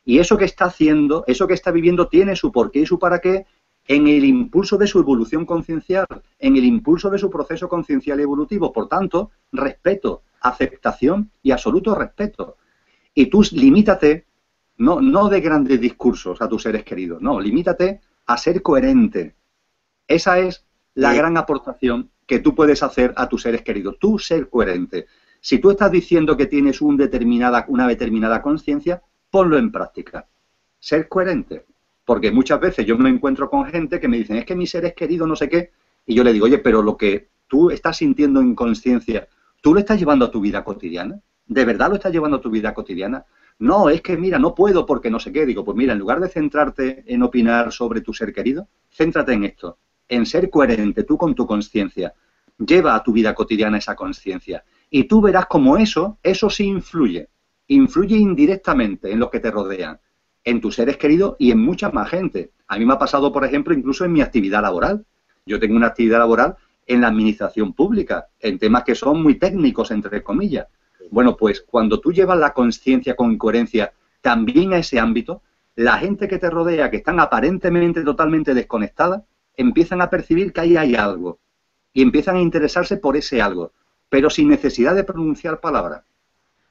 Y eso que está haciendo, eso que está viviendo, tiene su porqué y su para qué en el impulso de su evolución conciencial, en el impulso de su proceso conciencial evolutivo. Por tanto, respeto, aceptación y absoluto respeto. Y tú limítate, no de grandes discursos a tus seres queridos, no, limítate a ser coherente. Esa es la gran aportación que tú puedes hacer a tus seres queridos. Tú ser coherente. Si tú estás diciendo que tienes una determinada conciencia, ponlo en práctica. Ser coherente. Porque muchas veces yo me encuentro con gente que me dicen, es que mis seres queridos no sé qué, y yo le digo, oye, pero lo que tú estás sintiendo en conciencia, ¿tú lo estás llevando a tu vida cotidiana? ¿De verdad lo estás llevando a tu vida cotidiana? No, es que mira, no puedo porque no sé qué. Digo, pues mira, en lugar de centrarte en opinar sobre tu ser querido, céntrate en esto, en ser coherente tú con tu conciencia. Lleva a tu vida cotidiana esa conciencia. Y tú verás cómo eso sí influye. Influye indirectamente en los que te rodean, en tus seres queridos y en mucha más gente. A mí me ha pasado, por ejemplo, incluso en mi actividad laboral. Yo tengo una actividad laboral en la administración pública, en temas que son muy técnicos, entre comillas. Bueno, pues cuando tú llevas la conciencia con coherencia también a ese ámbito, la gente que te rodea, que están aparentemente totalmente desconectadas, empiezan a percibir que ahí hay algo y empiezan a interesarse por ese algo, pero sin necesidad de pronunciar palabras.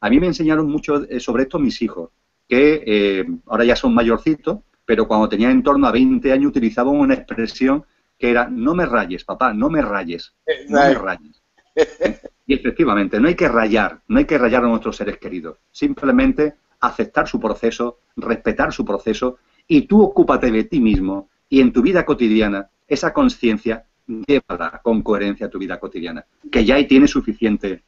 A mí me enseñaron mucho sobre esto mis hijos, que ahora ya son mayorcitos, pero cuando tenían en torno a 20 años utilizaban una expresión que era, no me rayes, papá, no me rayes, no me rayes. Y efectivamente, no hay que rayar a nuestros seres queridos, simplemente aceptar su proceso, respetar su proceso, y tú ocúpate de ti mismo, y en tu vida cotidiana, esa conciencia, llévala con coherencia a tu vida cotidiana, que ya ahí tienes suficiente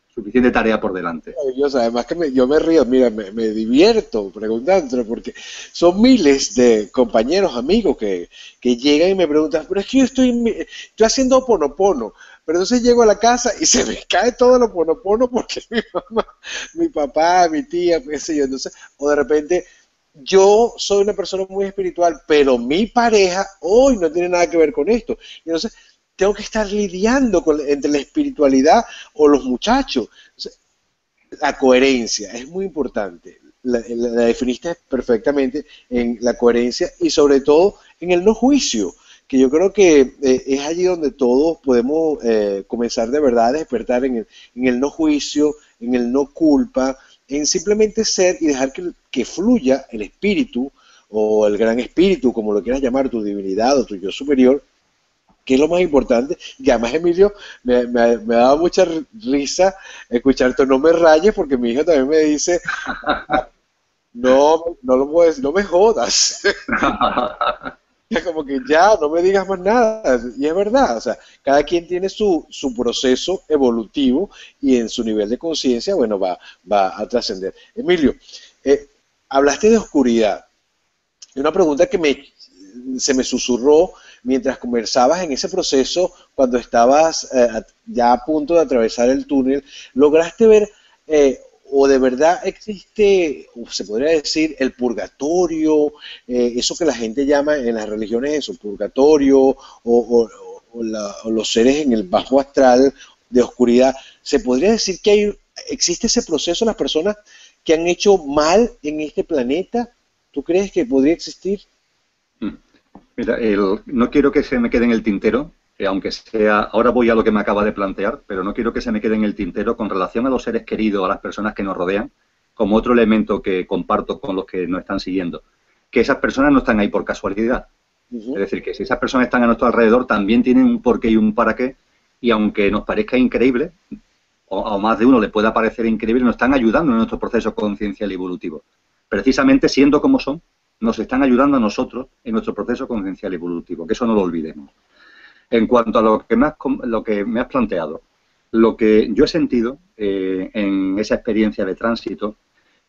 tarea por delante. Maravilloso. Además que yo me río, mira, me divierto preguntándolo porque son miles de compañeros, amigos que llegan y me preguntan, pero es que yo estoy haciendo oponopono, pero entonces llego a la casa y se me cae todo el oponopono porque mi mamá, mi papá, mi tía, qué sé yo, entonces, o de repente yo soy una persona muy espiritual, pero mi pareja hoy no tiene nada que ver con esto. Entonces, tengo que estar lidiando entre la espiritualidad o los muchachos. Entonces, la coherencia es muy importante. La definiste perfectamente en la coherencia y sobre todo en el no juicio, que yo creo que es allí donde todos podemos comenzar de verdad a despertar en el no juicio, en el no culpa, en simplemente ser y dejar que fluya el espíritu o el gran espíritu, como lo quieras llamar, tu divinidad o tu yo superior, que es lo más importante. Y además, Emilio, me ha dado mucha risa escucharte, no me rayes, porque mi hija también me dice, no lo puedo decir, no me jodas. Como que ya, no me digas más nada. Y es verdad, o sea, cada quien tiene su proceso evolutivo y en su nivel de conciencia, bueno, va a trascender. Emilio, hablaste de oscuridad. Y una pregunta que se me susurró mientras conversabas en ese proceso, cuando estabas ya a punto de atravesar el túnel, ¿lograste ver o de verdad existe, o se podría decir, el purgatorio, eso que la gente llama en las religiones eso, purgatorio, o los seres en el bajo astral de oscuridad. ¿Se podría decir que existe ese proceso en las personas que han hecho mal en este planeta? ¿Tú crees que podría existir? Mm. Mira, no quiero que se me quede en el tintero, aunque sea, ahora voy a lo que me acaba de plantear, pero no quiero que se me quede en el tintero con relación a los seres queridos, a las personas que nos rodean, como otro elemento que comparto con los que nos están siguiendo, que esas personas no están ahí por casualidad. Es Ujú. decir, que si esas personas están a nuestro alrededor, también tienen un porqué y un para qué, y aunque nos parezca increíble, o más de uno le pueda parecer increíble, nos están ayudando en nuestro proceso conciencial y evolutivo. Precisamente siendo como son, nos están ayudando a nosotros en nuestro proceso conciencial y evolutivo, que eso no lo olvidemos. En cuanto a lo que me has planteado, lo que yo he sentido en esa experiencia de tránsito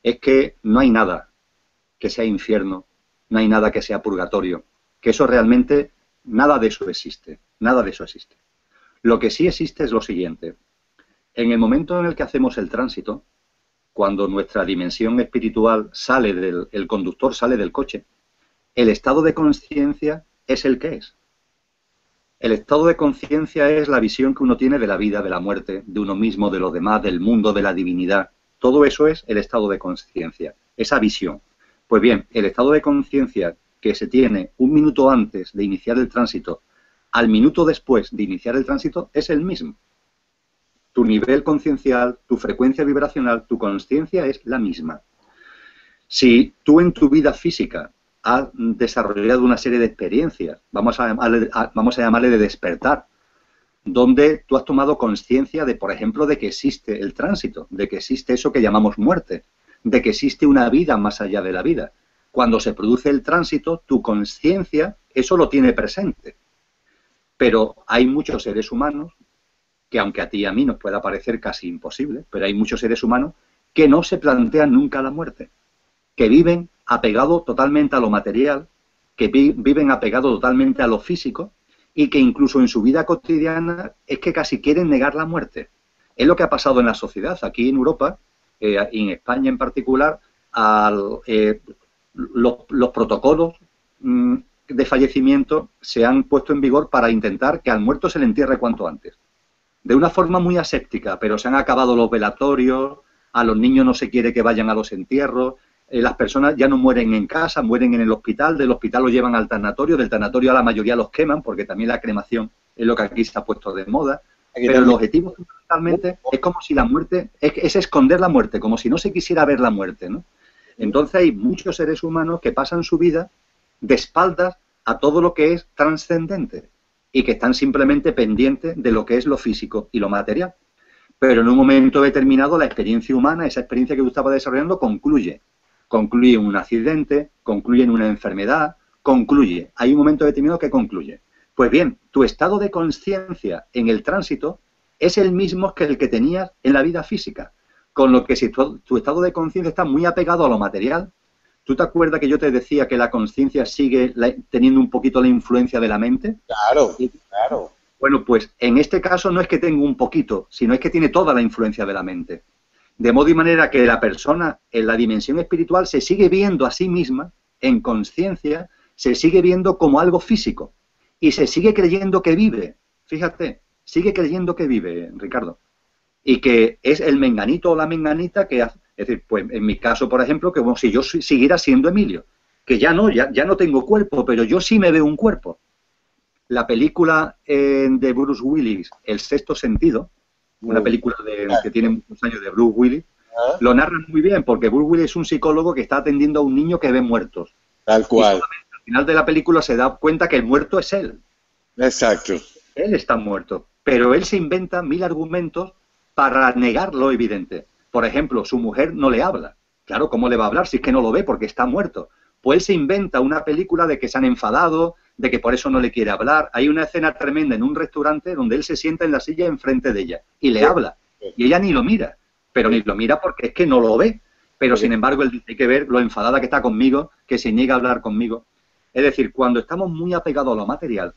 es que no hay nada que sea infierno, no hay nada que sea purgatorio, que eso realmente, nada de eso existe, nada de eso existe. Lo que sí existe es lo siguiente: en el momento en el que hacemos el tránsito, cuando nuestra dimensión espiritual sale el conductor sale del coche, el estado de conciencia es el que es. El estado de conciencia es la visión que uno tiene de la vida, de la muerte, de uno mismo, de los demás, del mundo, de la divinidad. Todo eso es el estado de conciencia, esa visión. Pues bien, el estado de conciencia que se tiene un minuto antes de iniciar el tránsito al minuto después de iniciar el tránsito es el mismo. Tu nivel conciencial, tu frecuencia vibracional, tu conciencia es la misma. Si tú en tu vida física has desarrollado una serie de experiencias, vamos a llamarle de despertar, donde tú has tomado conciencia de, por ejemplo, de que existe el tránsito, de que existe eso que llamamos muerte, de que existe una vida más allá de la vida. Cuando se produce el tránsito, tu conciencia eso lo tiene presente. Pero hay muchos seres humanos que, aunque a ti y a mí nos pueda parecer casi imposible, pero hay muchos seres humanos que no se plantean nunca la muerte, que viven apegados totalmente a lo material, que viven apegados totalmente a lo físico y que incluso en su vida cotidiana es que casi quieren negar la muerte. Es lo que ha pasado en la sociedad. Aquí en Europa, y en España en particular, los protocolos de fallecimiento se han puesto en vigor para intentar que al muerto se le entierre cuanto antes. De una forma muy aséptica, pero se han acabado los velatorios, a los niños no se quiere que vayan a los entierros, las personas ya no mueren en casa, mueren en el hospital, del hospital los llevan al tanatorio, del tanatorio a la mayoría los queman, porque también la cremación es lo que aquí se ha puesto de moda, Aquí pero el también. objetivo fundamentalmente es como si la muerte, es esconder la muerte, como si no se quisiera ver la muerte, ¿no? Entonces hay muchos seres humanos que pasan su vida de espaldas a todo lo que es trascendente y que están simplemente pendientes de lo que es lo físico y lo material. Pero en un momento determinado la experiencia humana, esa experiencia que tú estabas desarrollando, concluye. Concluye en un accidente, concluye en una enfermedad, concluye. Hay un momento determinado que concluye. Pues bien, tu estado de conciencia en el tránsito es el mismo que el que tenías en la vida física. Con lo que si tu estado de conciencia está muy apegado a lo material, ¿tú te acuerdas que yo te decía que la conciencia sigue teniendo un poquito la influencia de la mente? Claro, claro. Bueno, pues en este caso no es que tenga un poquito, sino es que tiene toda la influencia de la mente. De modo y manera que la persona en la dimensión espiritual se sigue viendo a sí misma, en conciencia, se sigue viendo como algo físico y se sigue creyendo que vive. Fíjate, sigue creyendo que vive, Ricardo. Y que es el menganito o la menganita que hace. Es decir, pues en mi caso, por ejemplo, que como si yo siguiera siendo Emilio, que ya no tengo cuerpo, pero yo sí me veo un cuerpo. La película de Bruce Willis, El sexto sentido, una Muy película que tiene bien. muchos años de Bruce Willis, ¿Ah? lo narran muy bien, porque Bruce Willis es un psicólogo que está atendiendo a un niño que ve muertos. Tal Y cual. solamente al final de la película se da cuenta que el muerto es él. Exacto. Él está muerto. Pero él se inventa 1000 argumentos para negar lo evidente. Por ejemplo, su mujer no le habla. Claro, ¿cómo le va a hablar si es que no lo ve porque está muerto? Pues él se inventa una película de que se han enfadado, de que por eso no le quiere hablar. Hay una escena tremenda en un restaurante donde él se sienta en la silla enfrente de ella y le habla. Y ella ni lo mira, pero ni lo mira porque es que no lo ve. Pero sin embargo, él dice, hay que ver lo enfadada que está conmigo, que se niega a hablar conmigo. Es decir, cuando estamos muy apegados a lo material,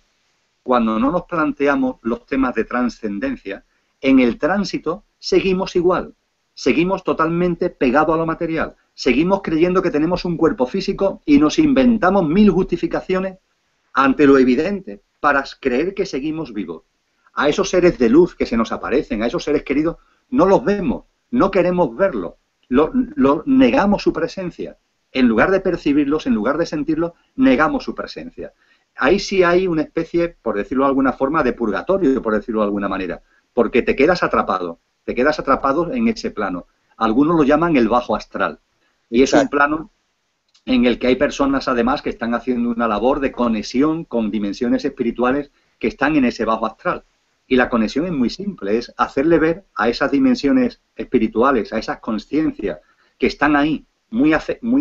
cuando no nos planteamos los temas de trascendencia, en el tránsito seguimos igual. seguimos totalmente pegados a lo material. Seguimos creyendo que tenemos un cuerpo físico y nos inventamos mil justificaciones ante lo evidente para creer que seguimos vivos. A esos seres de luz que se nos aparecen, a esos seres queridos, no los vemos, no queremos verlos, negamos su presencia. En lugar de percibirlos, en lugar de sentirlos, negamos su presencia. Ahí sí hay una especie, por decirlo de alguna forma, de purgatorio, por decirlo de alguna manera, porque te quedas atrapado en ese plano. Algunos lo llaman el bajo astral, y es un plano en el que hay personas, además, que están haciendo una labor de conexión con dimensiones espirituales que están en ese bajo astral. Y la conexión es muy simple, es hacerle ver a esas dimensiones espirituales, a esas conciencias que están ahí, muy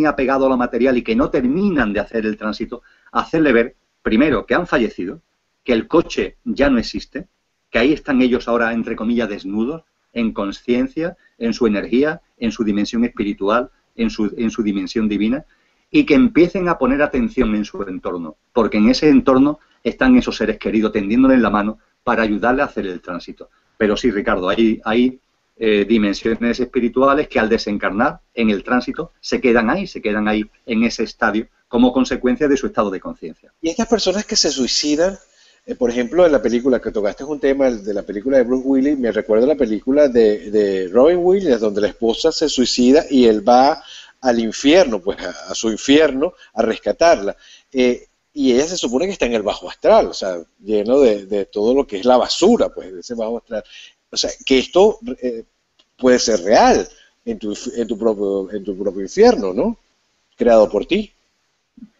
apegado a lo material y que no terminan de hacer el tránsito, hacerle ver, primero, que han fallecido, que el coche ya no existe, que ahí están ellos ahora, entre comillas, desnudos, en conciencia, en su energía, en su dimensión espiritual, en su dimensión divina, y que empiecen a poner atención en su entorno, porque en ese entorno están esos seres queridos tendiéndoles la mano para ayudarle a hacer el tránsito. Pero sí, Ricardo, hay dimensiones espirituales que al desencarnar en el tránsito se quedan ahí en ese estadio como consecuencia de su estado de conciencia. Y estas personas que se suicidan, por ejemplo, en la película que tocaste un tema de la película de Bruce Willis, me recuerdo la película de Robin Williams, donde la esposa se suicida y él va al infierno, pues a su infierno, a rescatarla. Y ella se supone que está en el bajo astral, o sea, lleno de todo lo que es la basura, pues, de ese bajo astral. O sea, que esto puede ser real en tu propio infierno, ¿no? Creado por ti.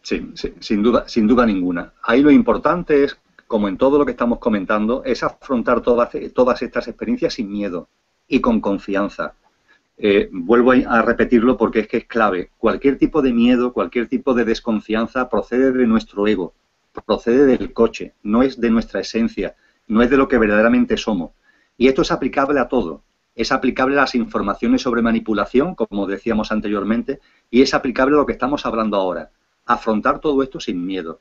Sí, sí, sin duda ninguna. Ahí lo importante es, como en todo lo que estamos comentando, es afrontar todas estas experiencias sin miedo y con confianza. Vuelvo a repetirlo porque es que es clave. Cualquier tipo de miedo, cualquier tipo de desconfianza procede de nuestro ego, procede del coche, no es de nuestra esencia, no es de lo que verdaderamente somos. Y esto es aplicable a todo. Es aplicable a las informaciones sobre manipulación, como decíamos anteriormente, y es aplicable a lo que estamos hablando ahora. Afrontar todo esto sin miedo.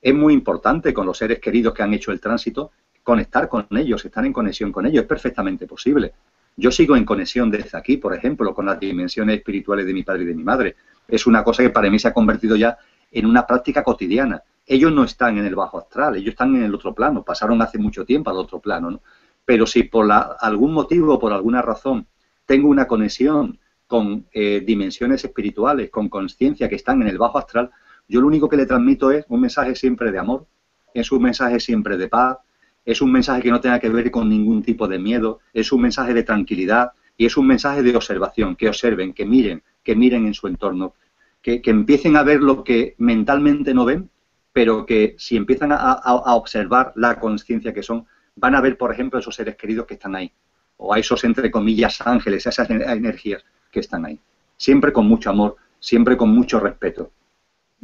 Es muy importante con los seres queridos que han hecho el tránsito, conectar con ellos, estar en conexión con ellos, es perfectamente posible. Yo sigo en conexión desde aquí, por ejemplo, con las dimensiones espirituales de mi padre y de mi madre. Es una cosa que para mí se ha convertido ya en una práctica cotidiana. Ellos no están en el bajo astral, ellos están en el otro plano, pasaron hace mucho tiempo al otro plano, ¿no? Pero si por algún motivo, por alguna razón, tengo una conexión con dimensiones espirituales, con conciencia que están en el bajo astral, yo lo único que le transmito es un mensaje siempre de amor, es un mensaje siempre de paz, es un mensaje que no tenga que ver con ningún tipo de miedo, es un mensaje de tranquilidad y es un mensaje de observación, que observen, que miren en su entorno, que empiecen a ver lo que mentalmente no ven, pero que si empiezan a observar la conciencia que son, van a ver, por ejemplo, esos seres queridos que están ahí, o a esos, entre comillas, ángeles, a esas energías que están ahí. Siempre con mucho amor, siempre con mucho respeto.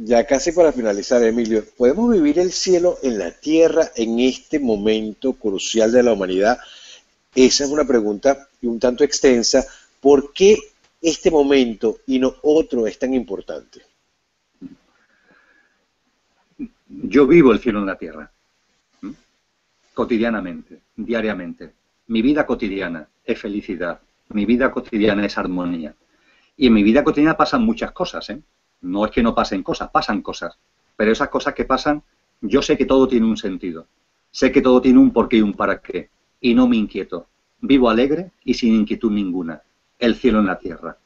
Ya casi para finalizar, Emilio, ¿podemos vivir el cielo en la tierra en este momento crucial de la humanidad? Esa es una pregunta un tanto extensa. ¿Por qué este momento y no otro es tan importante? Yo vivo el cielo en la tierra, cotidianamente, diariamente. Mi vida cotidiana es felicidad, mi vida cotidiana es armonía. Y en mi vida cotidiana pasan muchas cosas, ¿eh? No es que no pasen cosas, pasan cosas. Pero esas cosas que pasan, yo sé que todo tiene un sentido. Sé que todo tiene un porqué y un para qué. Y no me inquieto. Vivo alegre y sin inquietud ninguna. El cielo en la tierra.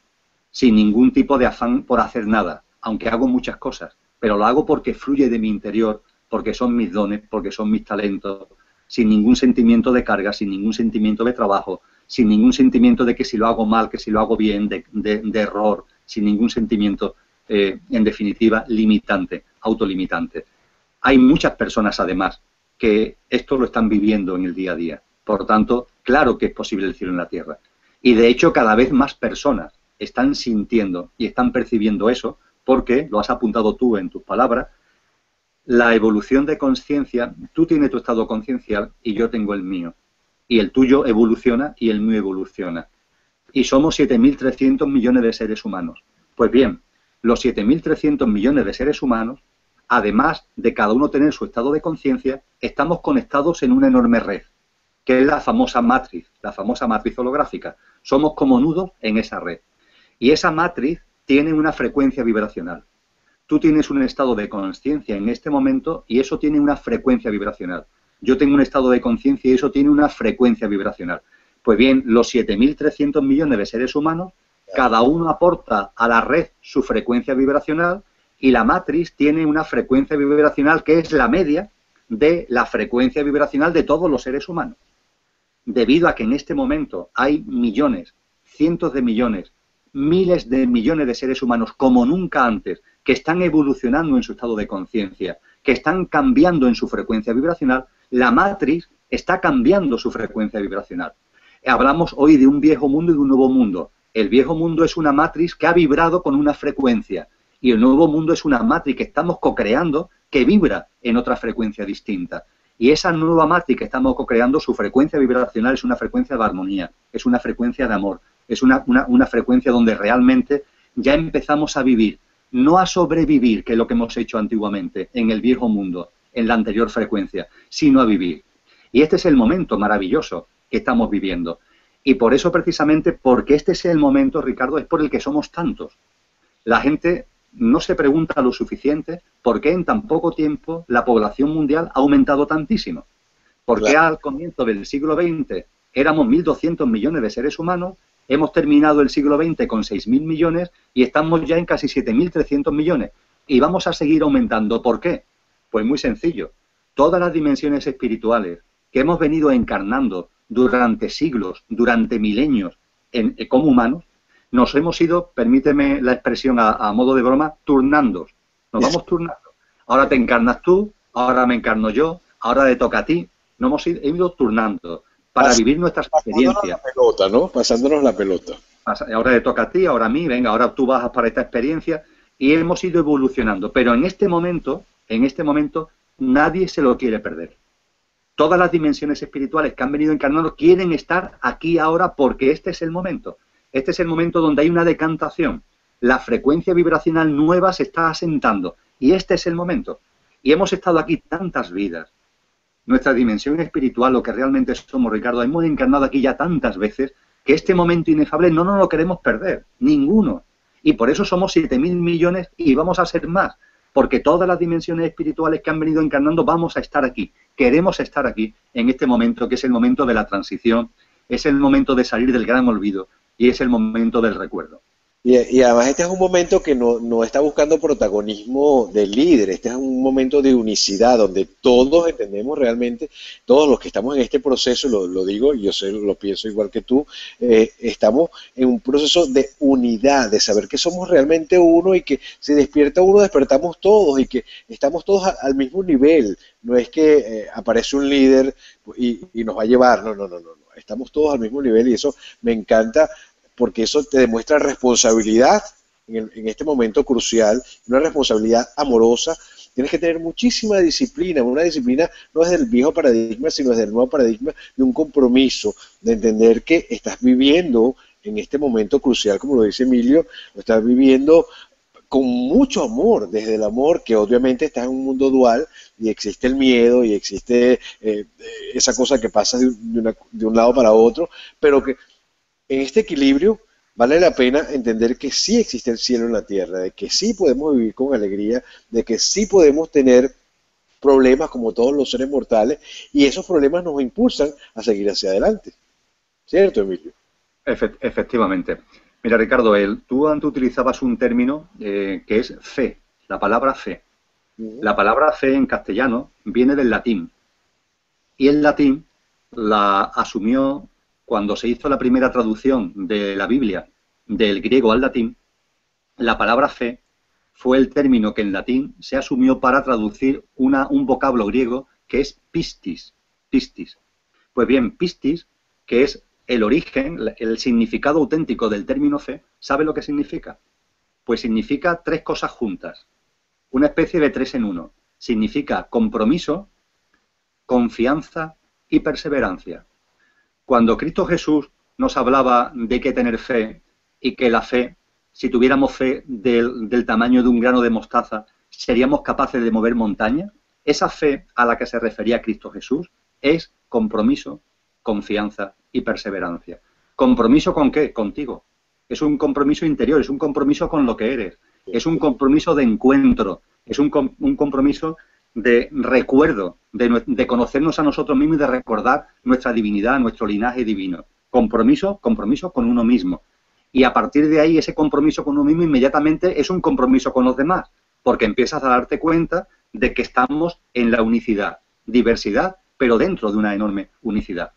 Sin ningún tipo de afán por hacer nada. Aunque hago muchas cosas. Pero lo hago porque fluye de mi interior, porque son mis dones, porque son mis talentos. Sin ningún sentimiento de carga, sin ningún sentimiento de trabajo, sin ningún sentimiento de que si lo hago mal, que si lo hago bien, de error, sin ningún sentimiento, en definitiva, limitante, autolimitante. Hay muchas personas, además, que esto lo están viviendo en el día a día. Por tanto, claro que es posible el cielo en la tierra. Y, de hecho, cada vez más personas están sintiendo y están percibiendo eso porque, lo has apuntado tú en tus palabras, la evolución de conciencia, tú tienes tu estado conciencial y yo tengo el mío. Y el tuyo evoluciona y el mío evoluciona. Y somos 7.300 millones de seres humanos. Pues bien, los 7.300 millones de seres humanos, además de cada uno tener su estado de conciencia, estamos conectados en una enorme red. que es la famosa matriz holográfica. Somos como nudos en esa red. Y esa matriz tiene una frecuencia vibracional. Tú tienes un estado de consciencia en este momento y eso tiene una frecuencia vibracional. Yo tengo un estado de conciencia y eso tiene una frecuencia vibracional. Pues bien, los 7.300 millones de seres humanos, cada uno aporta a la red su frecuencia vibracional y la matriz tiene una frecuencia vibracional que es la media de la frecuencia vibracional de todos los seres humanos. Debido a que en este momento hay millones, cientos de millones, miles de millones de seres humanos como nunca antes, que están evolucionando en su estado de conciencia, que están cambiando en su frecuencia vibracional, la matriz está cambiando su frecuencia vibracional. Hablamos hoy de un viejo mundo y de un nuevo mundo. El viejo mundo es una matriz que ha vibrado con una frecuencia y el nuevo mundo es una matriz que estamos co-creando que vibra en otra frecuencia distinta. Y esa nueva matriz que estamos co-creando, su frecuencia vibracional es una frecuencia de armonía, es una frecuencia de amor, es una frecuencia donde realmente ya empezamos a vivir, no a sobrevivir, que es lo que hemos hecho antiguamente en el viejo mundo, en la anterior frecuencia, sino a vivir. Y este es el momento maravilloso que estamos viviendo. Y por eso precisamente, porque este es el momento, Ricardo, es por el que somos tantos. La gente no se pregunta lo suficiente por qué en tan poco tiempo la población mundial ha aumentado tantísimo. ¿Por qué al comienzo del siglo XX éramos 1.200 millones de seres humanos, hemos terminado el siglo XX con 6.000 millones y estamos ya en casi 7.300 millones? Y vamos a seguir aumentando. ¿Por qué? Pues muy sencillo. Todas las dimensiones espirituales que hemos venido encarnando durante siglos, durante milenios, como humanos, nos hemos ido, permíteme la expresión a modo de broma, turnando. Nos vamos turnando. Ahora te encarnas tú, ahora me encarno yo, ahora te toca a ti. Nos hemos ido turnando para vivir nuestras experiencias. La pelota, ¿no? Pasándonos la pelota. Ahora te toca a ti, ahora a mí, venga, ahora tú vas para esta experiencia. Y hemos ido evolucionando. Pero en este momento, nadie se lo quiere perder. Todas las dimensiones espirituales que han venido encarnando quieren estar aquí ahora porque este es el momento. Este es el momento donde hay una decantación. La frecuencia vibracional nueva se está asentando. Y este es el momento. Y hemos estado aquí tantas vidas. Nuestra dimensión espiritual, lo que realmente somos, Ricardo, hemos encarnado aquí ya tantas veces que este momento inefable no nos lo queremos perder. Ninguno. Y por eso somos 7.000 millones y vamos a ser más. Porque todas las dimensiones espirituales que han venido encarnando vamos a estar aquí. Queremos estar aquí en este momento, que es el momento de la transición, es el momento de salir del gran olvido y es el momento del recuerdo. Y además este es un momento que no está buscando protagonismo del líder, este es un momento de unicidad donde todos entendemos realmente, todos los que estamos en este proceso, lo digo, yo sé, lo pienso igual que tú, estamos en un proceso de unidad, de saber que somos realmente uno y que si despierta uno, despertamos todos y que estamos todos al mismo nivel. No es que aparece un líder y nos va a llevar, no, estamos todos al mismo nivel y eso me encanta, porque eso te demuestra responsabilidad en este momento crucial, una responsabilidad amorosa. Tienes que tener muchísima disciplina, una disciplina no es del viejo paradigma, sino es del nuevo paradigma, de un compromiso, de entender que estás viviendo en este momento crucial, como lo dice Emilio, lo estás viviendo con mucho amor, desde el amor que obviamente está en un mundo dual y existe el miedo y existe esa cosa que pasa de un lado para otro, pero que en este equilibrio vale la pena entender que sí existe el cielo en la tierra, de que sí podemos vivir con alegría, de que sí podemos tener problemas como todos los seres mortales y esos problemas nos impulsan a seguir hacia adelante. ¿Cierto, Emilio? Efectivamente. Mira, Ricardo, tú antes utilizabas un término que es fe, la palabra fe. La palabra fe en castellano viene del latín y el latín la asumió cuando se hizo la primera traducción de la Biblia del griego al latín. La palabra fe fue el término que en latín se asumió para traducir un vocablo griego que es pistis. Pistis. Pues bien, pistis, que es el origen, el significado auténtico del término fe, ¿sabe lo que significa? Pues significa tres cosas juntas. Una especie de 3 en 1. Significa compromiso, confianza y perseverancia. Cuando Cristo Jesús nos hablaba de que tener fe y que la fe, si tuviéramos fe del tamaño de un grano de mostaza, seríamos capaces de mover montañas, esa fe a la que se refería Cristo Jesús es compromiso, confianza y perseverancia. ¿Compromiso con qué? Contigo. Es un compromiso interior, es un compromiso con lo que eres, es un compromiso de encuentro, es un compromiso de recuerdo, de conocernos a nosotros mismos y de recordar nuestra divinidad, nuestro linaje divino. Compromiso con uno mismo. Y a partir de ahí, ese compromiso con uno mismo inmediatamente es un compromiso con los demás, porque empiezas a darte cuenta de que estamos en la unicidad, diversidad, pero dentro de una enorme unicidad.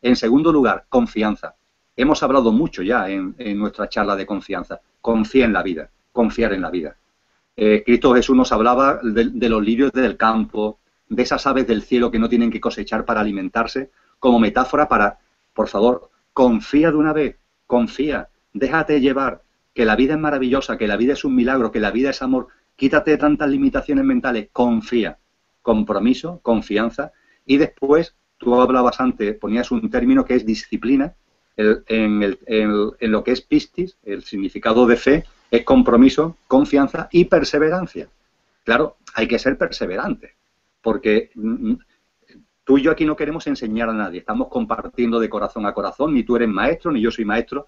En segundo lugar, confianza. Hemos hablado mucho ya en nuestra charla de confianza. Confía en la vida, confiar en la vida. Cristo Jesús nos hablaba de los lirios del campo, de esas aves del cielo que no tienen que cosechar para alimentarse, como metáfora para, por favor, confía de una vez, confía, déjate llevar, que la vida es maravillosa, que la vida es un milagro, que la vida es amor, quítate tantas limitaciones mentales, confía, compromiso, confianza, y después, tú hablabas antes, ponías un término que es disciplina, en lo que es pistis, el significado de fe, es compromiso, confianza y perseverancia. Claro, hay que ser perseverante, porque tú y yo aquí no queremos enseñar a nadie, estamos compartiendo de corazón a corazón, ni tú eres maestro, ni yo soy maestro,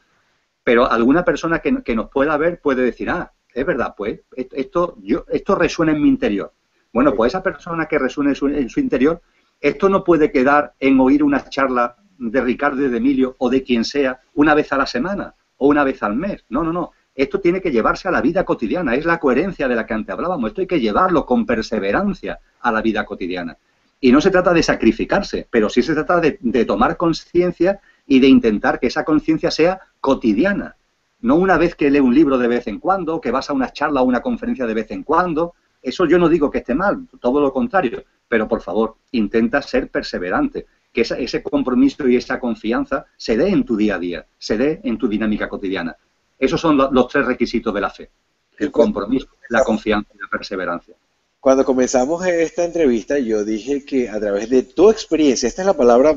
pero alguna persona que nos pueda ver puede decir, ah, es verdad, pues esto resuena en mi interior. Bueno, pues esa persona que resuena en su interior, esto no puede quedar en oír una charla de Ricardo y de Emilio o de quien sea una vez a la semana o una vez al mes. No, no, no. Esto tiene que llevarse a la vida cotidiana. Es la coherencia de la que antes hablábamos. Esto hay que llevarlo con perseverancia a la vida cotidiana. Y no se trata de sacrificarse, pero sí se trata de tomar conciencia y de intentar que esa conciencia sea cotidiana. No una vez que lee un libro de vez en cuando, que vas a una charla o una conferencia de vez en cuando. Eso yo no digo que esté mal, todo lo contrario. Pero, por favor, intenta ser perseverante. Que ese compromiso y esa confianza se dé en tu día a día, se dé en tu dinámica cotidiana. Esos son los tres requisitos de la fe. El compromiso, la confianza y la perseverancia. Cuando comenzamos esta entrevista, yo dije que a través de tu experiencia, esta es la palabra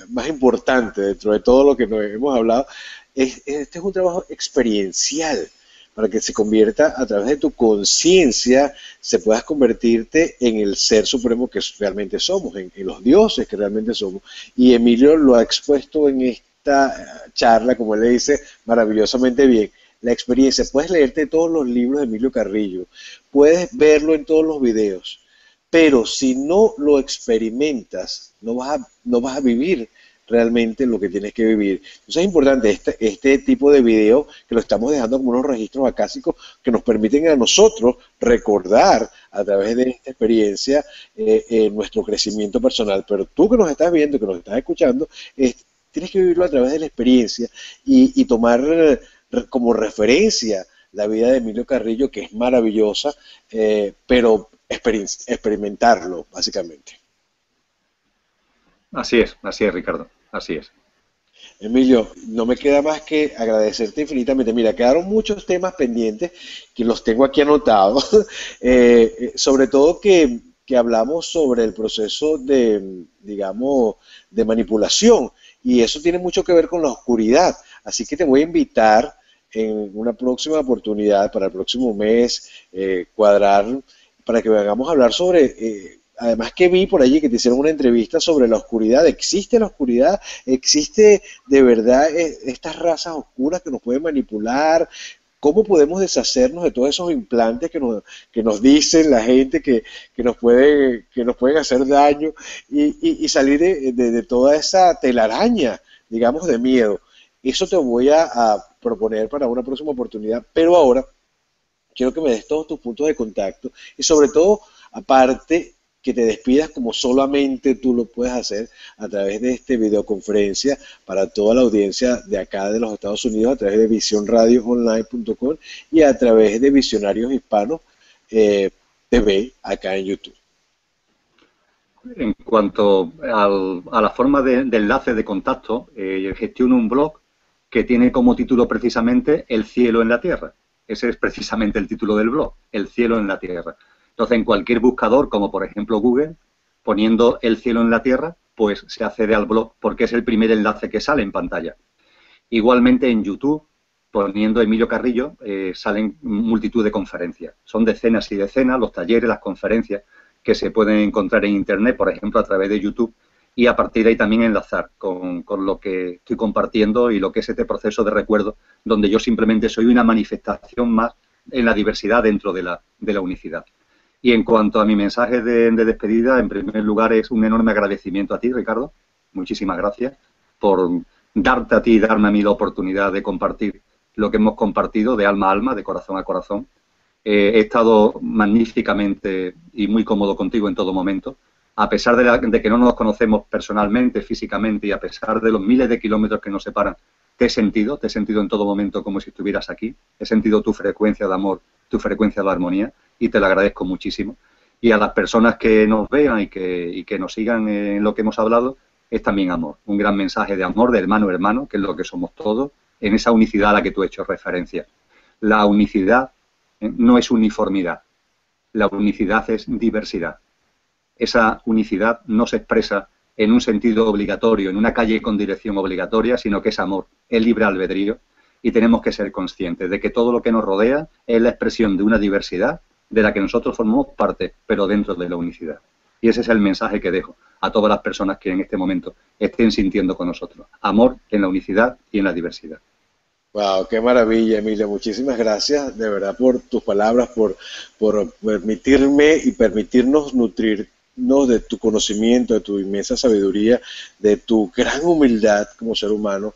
más importante dentro de todo lo que nos hemos hablado, este es un trabajo experiencial, para que se convierta a través de tu conciencia, se puedas convertirte en el ser supremo que realmente somos, en los dioses que realmente somos. Y Emilio lo ha expuesto en esta charla, como él le dice, maravillosamente bien. La experiencia, puedes leerte todos los libros de Emilio Carrillo, puedes verlo en todos los videos, pero si no lo experimentas, no vas a vivir realmente lo que tienes que vivir. Entonces es importante este tipo de video que lo estamos dejando como unos registros acásicos que nos permiten a nosotros recordar a través de esta experiencia nuestro crecimiento personal. Pero tú que nos estás viendo, que nos estás escuchando, tienes que vivirlo a través de la experiencia y tomar como referencia la vida de Emilio Carrillo, que es maravillosa, pero experimentarlo, básicamente. Así es, Ricardo, así es. Emilio, no me queda más que agradecerte infinitamente. Mira, quedaron muchos temas pendientes que los tengo aquí anotados, sobre todo que hablamos sobre el proceso de, digamos, de manipulación, y eso tiene mucho que ver con la oscuridad. Así que te voy a invitar en una próxima oportunidad, para el próximo mes, cuadrar, para que vengamos a hablar sobre... además que vi por allí que te hicieron una entrevista sobre la oscuridad. ¿Existe la oscuridad? ¿Existe de verdad estas razas oscuras que nos pueden manipular? ¿Cómo podemos deshacernos de todos esos implantes que nos dicen la gente que nos pueden hacer daño y salir de toda esa telaraña, digamos, de miedo? Eso te voy a proponer para una próxima oportunidad, pero ahora quiero que me des todos tus puntos de contacto y sobre todo, aparte, que te despidas como solamente tú lo puedes hacer a través de esta videoconferencia para toda la audiencia de acá de los Estados Unidos, a través de visionradioonline.com y a través de Visionarios Hispanos TV acá en YouTube. En cuanto a la forma de enlace de contacto, gestiono un blog que tiene como título precisamente El cielo en la tierra. Ese es precisamente el título del blog, El cielo en la tierra. Entonces, en cualquier buscador, como por ejemplo Google, poniendo El cielo en la tierra, pues se accede al blog porque es el primer enlace que sale en pantalla. Igualmente en YouTube, poniendo Emilio Carrillo, salen multitud de conferencias. Son decenas y decenas los talleres, las conferencias que se pueden encontrar en Internet, por ejemplo, a través de YouTube, y a partir de ahí también enlazar con lo que estoy compartiendo y lo que es este proceso de recuerdo, donde yo simplemente soy una manifestación más en la diversidad dentro de la unicidad. Y en cuanto a mi mensaje de despedida, en primer lugar es un enorme agradecimiento a ti, Ricardo. Muchísimas gracias por darte a ti y darme a mí la oportunidad de compartir lo que hemos compartido de alma a alma, de corazón a corazón. He estado magníficamente y muy cómodo contigo en todo momento. A pesar de que no nos conocemos personalmente, físicamente, y a pesar de los miles de kilómetros que nos separan, te he sentido en todo momento como si estuvieras aquí. He sentido tu frecuencia de amor, tu frecuencia de armonía, y te lo agradezco muchísimo. Y a las personas que nos vean y que nos sigan en lo que hemos hablado, es también amor. Un gran mensaje de amor, de hermano a hermano, que es lo que somos todos, en esa unicidad a la que tú has hecho referencia. La unicidad no es uniformidad, la unicidad es diversidad. Esa unicidad no se expresa en un sentido obligatorio, en una calle con dirección obligatoria, sino que es amor, es libre albedrío, y tenemos que ser conscientes de que todo lo que nos rodea es la expresión de una diversidad de la que nosotros formamos parte, pero dentro de la unicidad. Y ese es el mensaje que dejo a todas las personas que en este momento estén sintiendo con nosotros. Amor en la unicidad y en la diversidad. Wow, qué maravilla, Emilio. Muchísimas gracias de verdad por tus palabras, por permitirme y permitirnos nutrirnos de tu conocimiento, de tu inmensa sabiduría, de tu gran humildad como ser humano.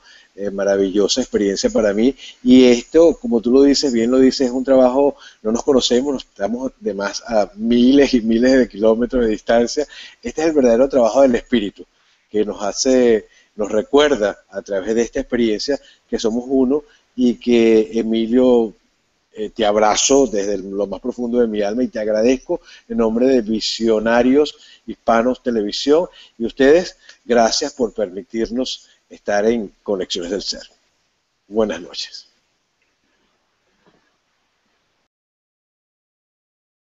Maravillosa experiencia para mí. Y esto, como tú lo dices, bien lo dices, es un trabajo, no nos conocemos, nos estamos de más a miles y miles de kilómetros de distancia. Este es el verdadero trabajo del espíritu, que nos hace, nos recuerda a través de esta experiencia que somos uno y que Emilio, te abrazo desde lo más profundo de mi alma y te agradezco en nombre de Visionarios Hispanos Televisión y ustedes, gracias por permitirnos estar en Conexiones del Ser. Buenas noches.